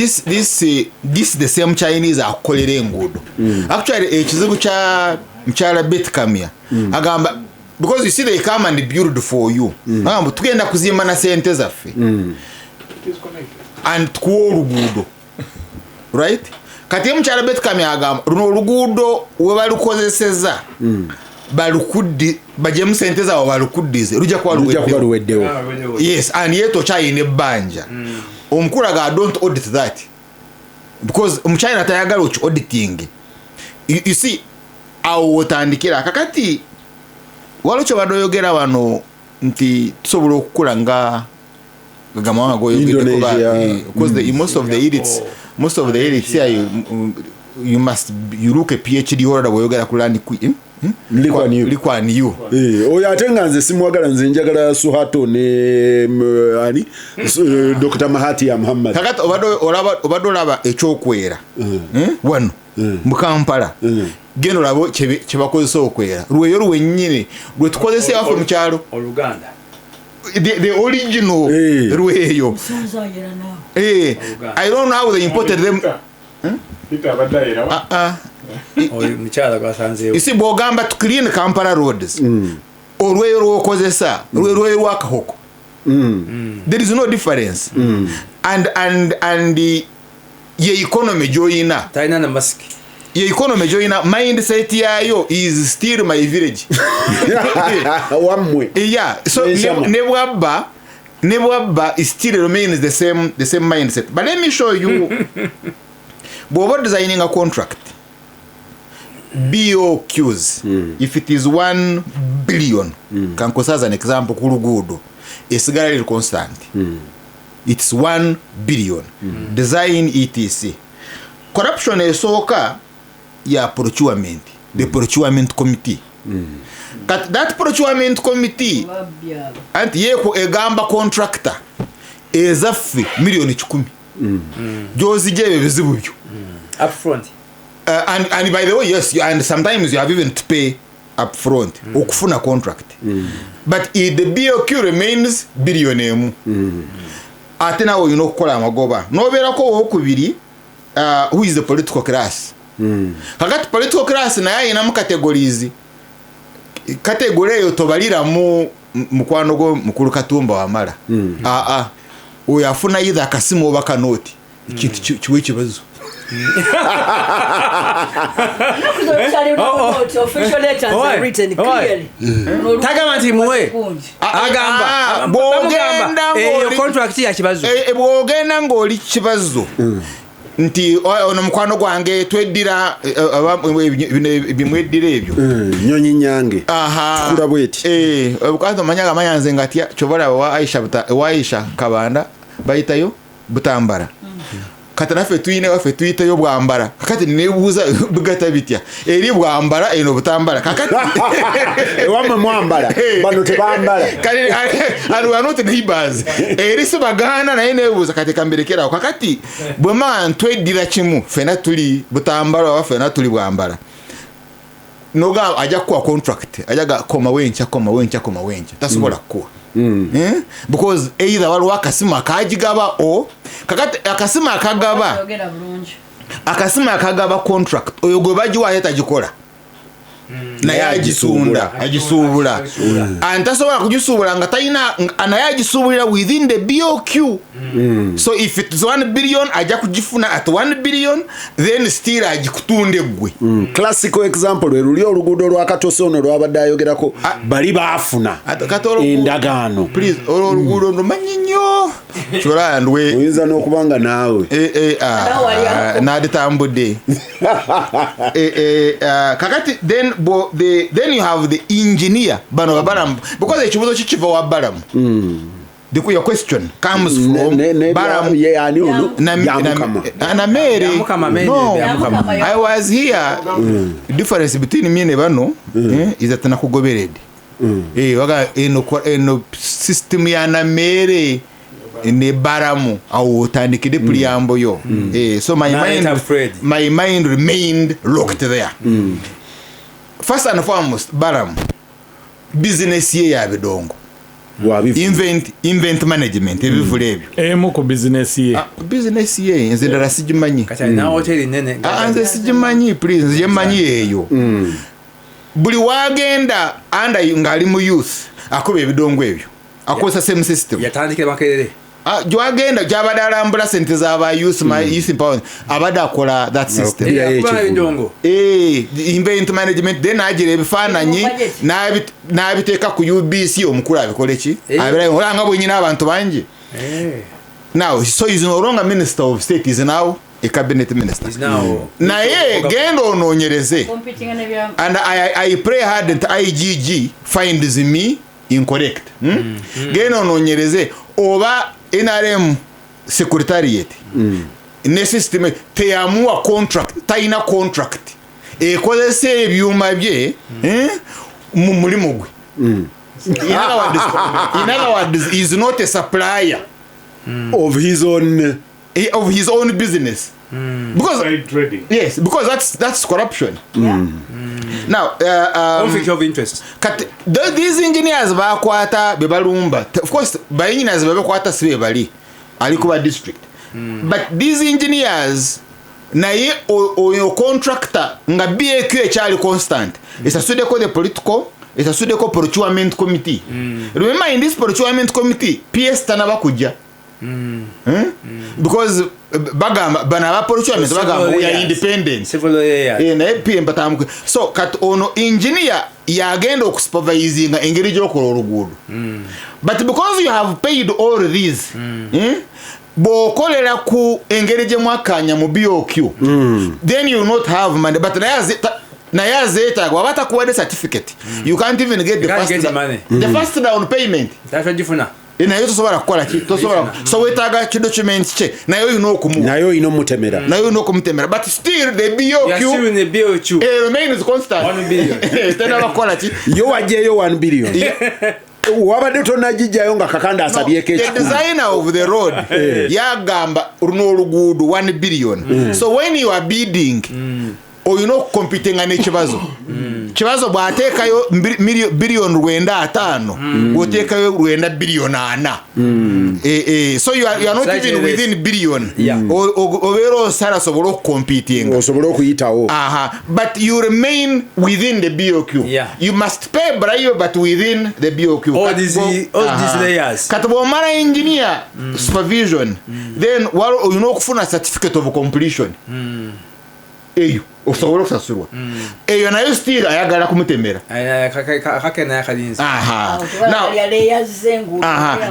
this the same Chinese akolera enguudo actually ekizibu kya mchala Betkamia agamba because you see they come and build for you agamba tugenda kuzimba na sente zaffe and kuwa oluguudo right kati mchala Betkamia agamba runo oluguudo we balukozeseza balukuddi bajemu sente zawo balukuddize rujja kwa luweddewo yes and yeto chayine banja omukula ga don't audit that because China tayagala uchi auditing you see awo otandikira kakati walocho badoyogera wano nti tusobola okukula nga gamawanga go because the most of the elites here you must you look a PhD holder boyogera kulani likwani you oyo atenga nze simwagala nze njagala Suhato ne ani Dr. Mahathir Muhammad kakati obado laba ekyokwera wano Mukampala geno labo kyebakozesa okwera lweyo lwennyini lwe tukozese afu mu kyalo Oluganda the original lweyo I don't know how they imported them mchala kwasanze isi bogamba to clean Kampala roads olweyo lwokozesa lweyo lwakahoko there is no difference and ye economy joina taina na mask ye economy joina mindset yayo is still my village wamwe yeah so nebwabba it still remains the same mindset but let me show you bobo designing a contract BOQs if it is 1 billion can cause as an example kulugudo esigara li constant it's 1 billion design etc corruption esoka ya procurement the procurement committee Kati that procurement committee anti yeko egamba contractor ezaffe million 10 gyozigye ebizibu byo up front. And by the way, yes, and sometimes you have even to pay up front okufuna contract. But if the BOQ remains billionaire ate nawe you know kukola amagoba nobeerako okubiri who is the political class. Kakati political class naye ayinamu categories. Category eyo tobaliramu mukwano gwo mukulu Katumba wamala. Oyo afuna either akasimu oba kanoti ikintu kiwe kibazo. Official letters are written clearly. Tagamati muwe agamba bwogenda eyo contract ya kibazo bwogenda ng'oli kibazo nti ono mukwano gwange tweddira bimweddira ebyo nyonyi nyange kula bweti bukazo manyaga mayanze ngati chobola wa Aisha Kabanda bayitayo butambara katanafe tuyine wafe tuyitayo bwambara kakati nebuza bugata bitya eri bwambara eno butambara kakati wamwe mwambara bano tebambara kali anu anote neighbors eri subagana na nebuza kati kamberekera kakati bwema ntwedira kimu fena tuli butambara wa fena tuli bwambara noga aja kwa contract ajaga koma wencha tasobola kuwa because either wali wakasima akagigaba o kakati akasima akagaba contract oyo gwe bajiwa yetagikola naye agisubula antasobola kugisubula nga talina naye agisubulira within the BOQ. So if it's 1 billion aja kugifuna at 1 billion then still agikutunde gwe. Classical example luli oluguudo lwa Katosono lwabadde ayogerako bali baafuna endagaano. Please oluguudo ndomanyi nnyo chola ndwe oyinza n'okubanga naawe naditambudde kakati then you have the engineer bano babalamu because ekibuzo kikiva wa balamu. Your question comes from Baram na Mary. No, I was here. Difference between me and Bano is that nakugoberedi. Waga eno system ya na Mary ne Baramu au tandikide priambo yo. So my mind remained locked there. First and foremost, Baram business ye ya bidongo. Invent management ebivule ebyo muko business ye nze ndala sigimanyi kati na hotel nene nze sigimanyi please nze manyi eyo buli wagenda anda ngali mu youth akobe ebidongo ebyo akosa same system yatandikira bakerere jwagenda jabadala ambula sente za ba youth empowerment abada akola that system invent management then ajire ebifananyi nabiteka ku UBC omukulu abikoleki abira olanga bwenyina abantu bangi now so is no longer minister of state is now a cabinet minister naye genda ononyereze and I pray hard that IGG finds me incorrect genda ononyereze oba NRM secretariat ne system teamua contract taina contract ekozese ebyuma bye mu mulimo gwe in other words is not a supplier of his own business because trading. Yes, because that's corruption. Now conflict of interest. These engineers bakwata bebalumba of course by engineers bakwata sibe bali alikuba district but these engineers naye oyo contractor nga BAQ echali constant esasudeko the political esasudeko procurement committee remember in this procurement committee PS tanaba kujja because bagamba bana ba procurement bagamba we are independent civil lawyers na PM batamu so kat ono engineer yagenda okusupervising engeri gy'okola oluguudo but because you have paid all these bokolera ku engeri gye mwakanya mu BOQ then you not have money but naye zeta wabata kuwa the certificate you can't even get the first down payment that's what you nayo tosobola kukola ki tosobola so wetaaga ki document che nayo ino okumu nayo ino mutemera but still the BOQ still in the BOQ remains constant 1 billion tena bakola ki yo wajeyo 1 billion wabadde tonagijjayo nga Kakande asabyeko the designer of the road yagamba runo oluguudo 1 billion so when you are bidding oyina okukompitinga n'ekibazo kibazo bw'ateekayo billion 5 oteekayo 9 billion 4 so you are not even within billion obeera osala osobola okukompitinga osobola okuyitawo but you remain within the BOQ you must pay bribe but within the BOQ all these layers kati bw'omala engineer supervision then oyina okufuna certificate of completion eyo osobola okusasulwa eyo nayo still ayagala kumutemera kakena yakalinzi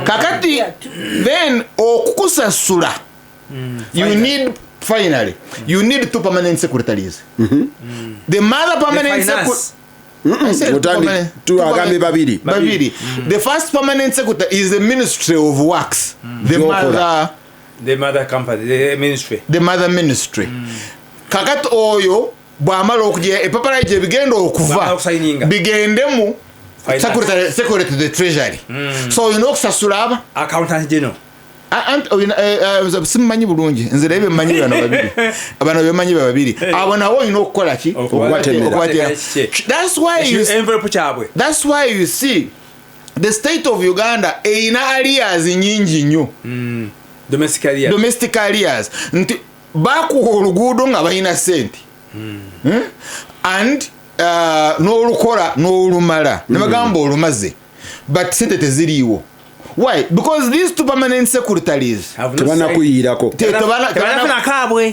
kakati then okukusasula you need finally you need 2 permanent secretaries the mother permanent agambe babiri the first permanent secretary is the Ministry of Works the mother company the mother ministry kakati oyo bwamala okujja epapala je bigenda okuva bigendemu secretary to the treasury so you know kusasula aba accountant general simanyi bulungi nze lebe manyi bano babiri abana bemanyi babiri abo nawo you know kukola ki that's why you see the state of Uganda eina areas nyingi nnyo domestic areas nti bakuwa oluguudo nga balina sente and n'olukola n'olumala ne bagamba olumaze but sente teziriiwo why because these 2 permanent secretaries tebanakuyirako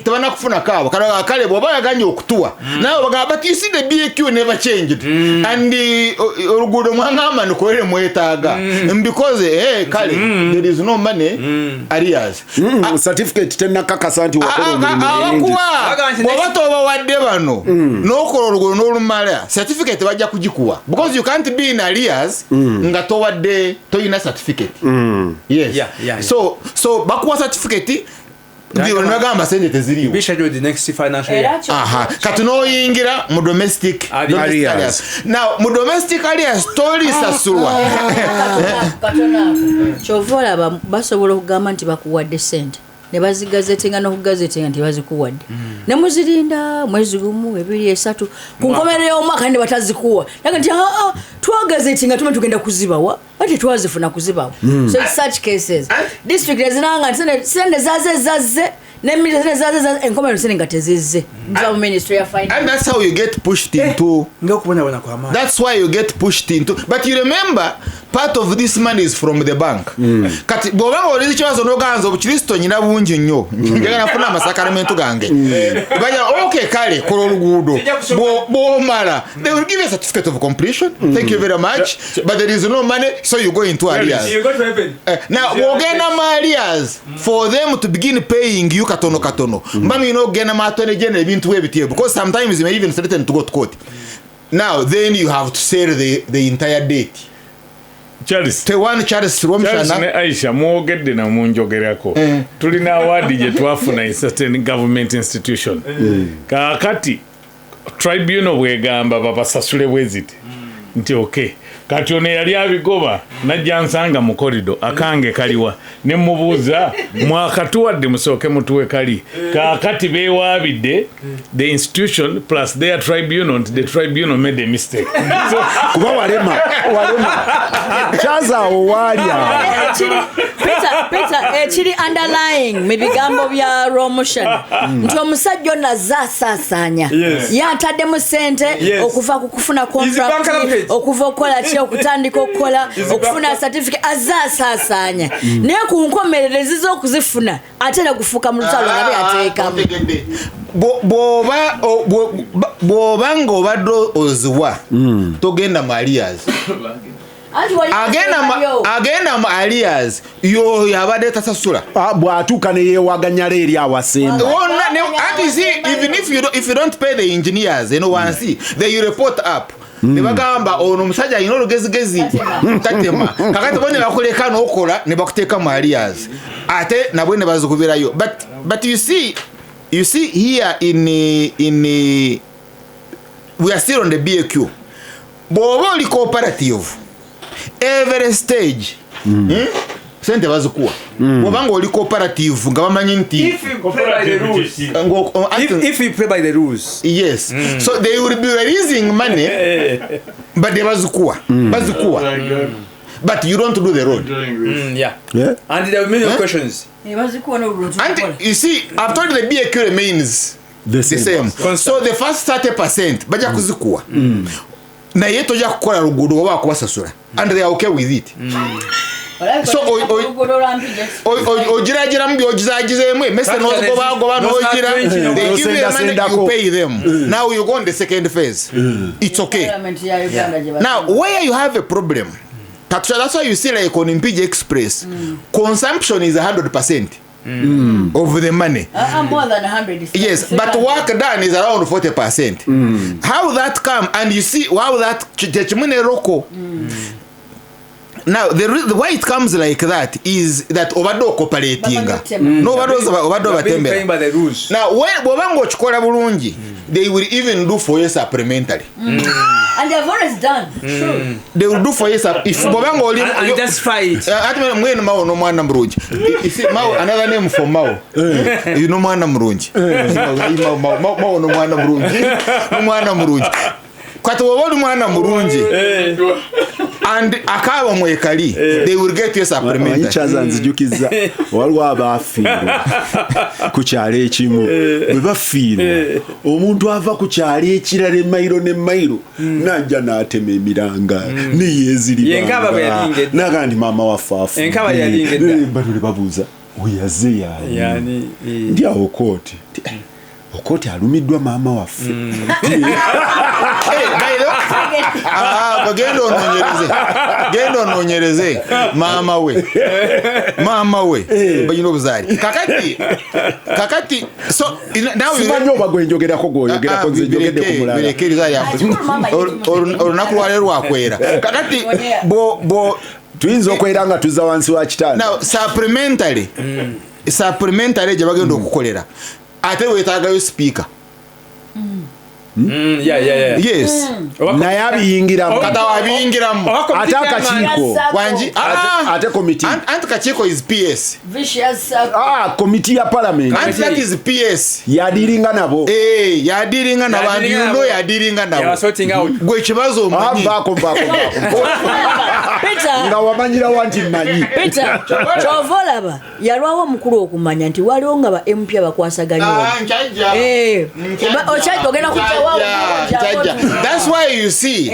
tebanakufuna kaabwe kale bw'oba yaganye okutuwa nawe bagamba but you see the BAQ never changed and oluguudo mwangamba nikolere mwetaaga because kale there is no money arrears certificate tenakakasa nti wakola omulimu bw'oba tobawadde bano n'okola oluguudo n'olumala certificate bajja kugikuwa because you can't be in arrears nga towadde toyina certificate so bakuwa certificate ndio nagamba sente teziriwo the next financial year kati noyingira mu domestic areas now mu domestic areas story sasulwa chovola basobola okugamba nti bakuwadde sente ne bazigazetinga n'okugazetinga nti bazikuwadde ne muzirinda mwezi gumu 2 3 ku nkomerero y'omwaka ne batazikuwa naga nti twagazetinga tume tugenda kuzibawa ati twazifuna kuzibawa so in such cases district ezinanga sende zaze nemile zaze enkomerero sene ngatezeze za ministry of finance and that's how you get pushed into ngokubona kwa mama that's why you get pushed into but you remember part of this money is from the bank kati bw'obanga olizi kibazo n'oganza obukristo nyina bungi nnyo njagala nfuna amasakaramentu gange bajja okay kale kola oluguudo bw'omala they will give you a certificate of completion thank you very much but there is no money so you go into arrears now bw'ogenda mu arrears for them to begin paying you katono mbami you know genda matone genda ebintu ebitiye because sometimes you may even threaten to go to court now then you have to sell the entire debt Charles Rwomushana ne Aisha mwogedde na munjogerako tulina award je twafuna in certain government institution kakati tribunal bwegamba babasasule bweziti nti okay kati ono yali abigoba najja nsanga mu corridor akange kaliwa ne mubuuza mwakatuwadde musooke mutuwe kali kakati beewaabidde the institution plus their tribunal the tribunal made a mistake kuba walema chaza owalya Peter ekiri underlying mu bigambo bya Rwomushana nti omusajja ono azaasaasanya yataddemu ssente okuva ku kufuna contract okuva okukola okutandika okukola okufuna certificate azaasaasanya naye ku nkomerero z'okuzifuna ate era kufuuka mu lutalo nga beyateekamu bw'oba ng'obadde oziwa togenda mu arrears agenda mu arrears yo yabadde tasasula bw'atuuka ne yeewaganyala eri awasemba even if you don't pay the engineers once they report up ne bagamba ono musajja alina olugezigezi tatema kakati bone bakuleka n'okola ne bakuteeka mu alias ate nabwe ne bazikubirayo but you see here in we are still on the BAQ bw'oba oli cooperative every stage sente bazikuwa bw'obanga oli cooperative nga bamanyi nti if you play by the rules yes so they will be releasing money but they bazikuwa but you don't do the road yeah and there are many questions and you see I've told the BAQ remains the same. So the first 30% baja kuzikuwa na yeto ja kukola lugudo baba kubasasura and they are okay with it so ojiragira mbi ojizagizemwe mese nozo bago banogira they give you money you pay them now you go on the second phase it's okay now where you have a problem that's why you see like on Impige Express consumption is 100% of the money more than 100 yes but work done is around 40% how that come and you see how that chechimune roko now the why it comes like that is that obado cooperating no obado batembera now when bobango chikola bulungi they will even do for you supplementary and they have always done true they will do for you if bobango oli that's fight atme mwenu mao no mwana mrungi if mao another name for mao you know mwana mrungi mao no mwana mrungi no mwana mrungi kwati woboli mwana mrungi and akaba mwekali they will get you supplementary chazanzijukiza waliwo abafiirwa ku kyalo ekimu bwe bafiirwa omuntu ava ku kyalo ekirala emayiro n'emayiro najja n'atema emiranga neyeeziribanga nagandi maama waffe afubatule babuuza weyaze yani ndi awo kooti okoti alumiddwa maama waffe genda ononyereze maama we bayina obuzaali kakati so simanyi oba gwenjogerako gwoyogerako nze njogedde ku mulala olunaku lwale lwakwera kakati tuyinza okwera nga tuzza wansi wa kitanda now supplementary gye bagenda okukolera ate wetagayo speaker yes naye abiyingiramu kata wabiyingiramu ate akakiiko wanji ate komiti anti kakiiko is PS komiti ya parliament anti that is PS yadiringa nabo yadiringa nabo and you know yadiringa nabo gwe kibazo omanyi nga wamanyira wanti mmanyi kyovolaba yalwawo omukulu okumanya nti waliwo nga ba MP abakwasaganya okyajja ogenda kujja that's why you see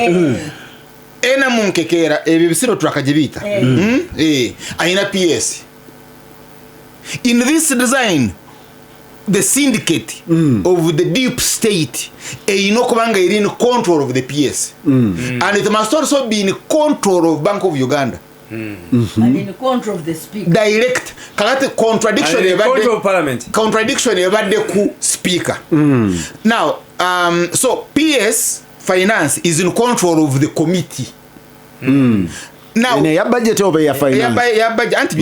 ena munkekera ebyo bisiro twakagibita aina PS in this design the syndicate of the deep state kubanga iri in control of the PS and it must also be in control of Bank of Uganda and in control of the speaker direct kalate contradiction control of parliament contradiction ebadde ku speaker now so PS finance is in control of the committee now ya budget oba ya finance ya budget anti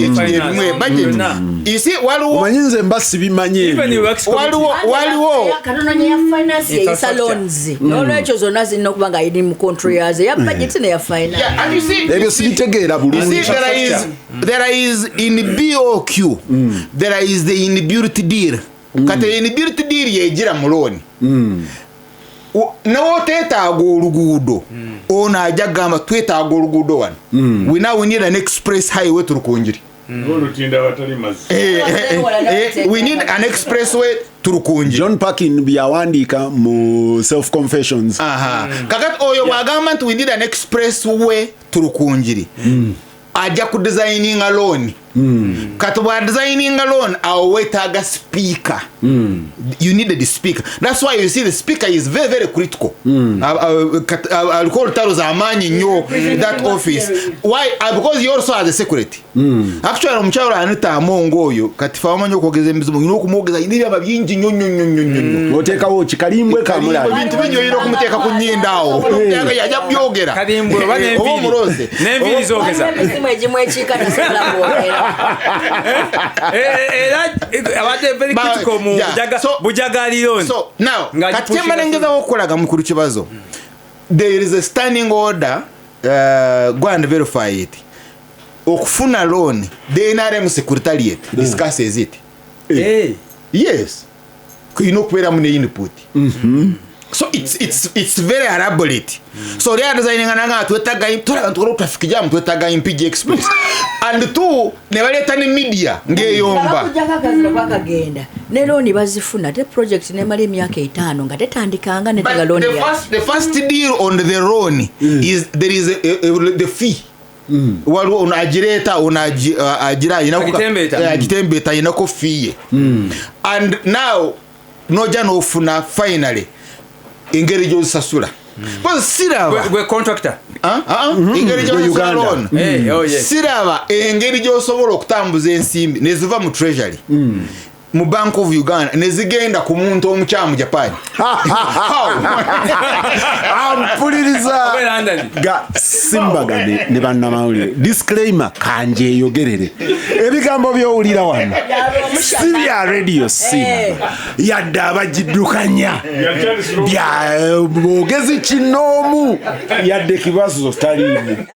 budget you see waliwo mbasi bimanye waliwo katonanya ya finance ya salons nolwekyo zonna zino kubanga iri mu control yazo ya budget ne ya finance and you see ebyo sibitegeera bulungi there is in BOQ there is the inbuilt deal kati inbuilt deal yejira muloni no tetaaga oluguudo ono ajja gamba twetaaga oluguudo wano we need an express highway turukunjiri we need an expressway turukunjiri John Parkin byawandiika mu self confessions kakati oyo bwagamba nti we need an expressway turukunjiri ajja ku designing alone kati bwa designing alone awetaga speaker. You needed the speaker. That's why you see the speaker is very very critical. Alcohol taros amanyi nyo that office. Why? Because you also has the security. Actually omukyalo anita amongo oyo kati fa amanyi okogeza emizimu ngino okumwogeza indibya babyingi nnyo otekawo kikalimbwe kamula bintu binyoyira okumuteeka ku nnyinda awo yajja byogera kalimbwe bane omuloze n'enviri zogeza emizimu egimu ekiika tasobola kwogera era abadde very critical mu bujagaliro. So now kati kyembalengezawo okukolaga mukulu kibazo, there is a standing order, go and verify it. Okufuna loan, the NRM secretariat discusses it. Yes, you know where I'm input. So it's very elaborate. So they are designing ananga twetaga traffic jam twetaga impede express and two nebaleta ne media ngeyomba kujaka bakagenda ne loan bazifuna the project ne mali emyaka 5 nga tetandikanga ne taga loan ya the first deal on the loan is there is the fee. Waliwo unajireta unajira inakutembeta inako fee. And now noja nofuna finally ingeri jo sasula. Because siraba we contractor ingeri jo Uganda siraba ingeri jo sobola okutambuza ensimbi neziva mu treasury mu Bank of Uganda nezigenda ku muntu omukyamu Japan. Ampuliriza Gasimbagane ne bannamawulire disclaimer kanje yogerere ebigambo byowulira wano si bya radio simu yadde abagiddukanya bya bwogezi kinoomu yadde kibazo taliimu.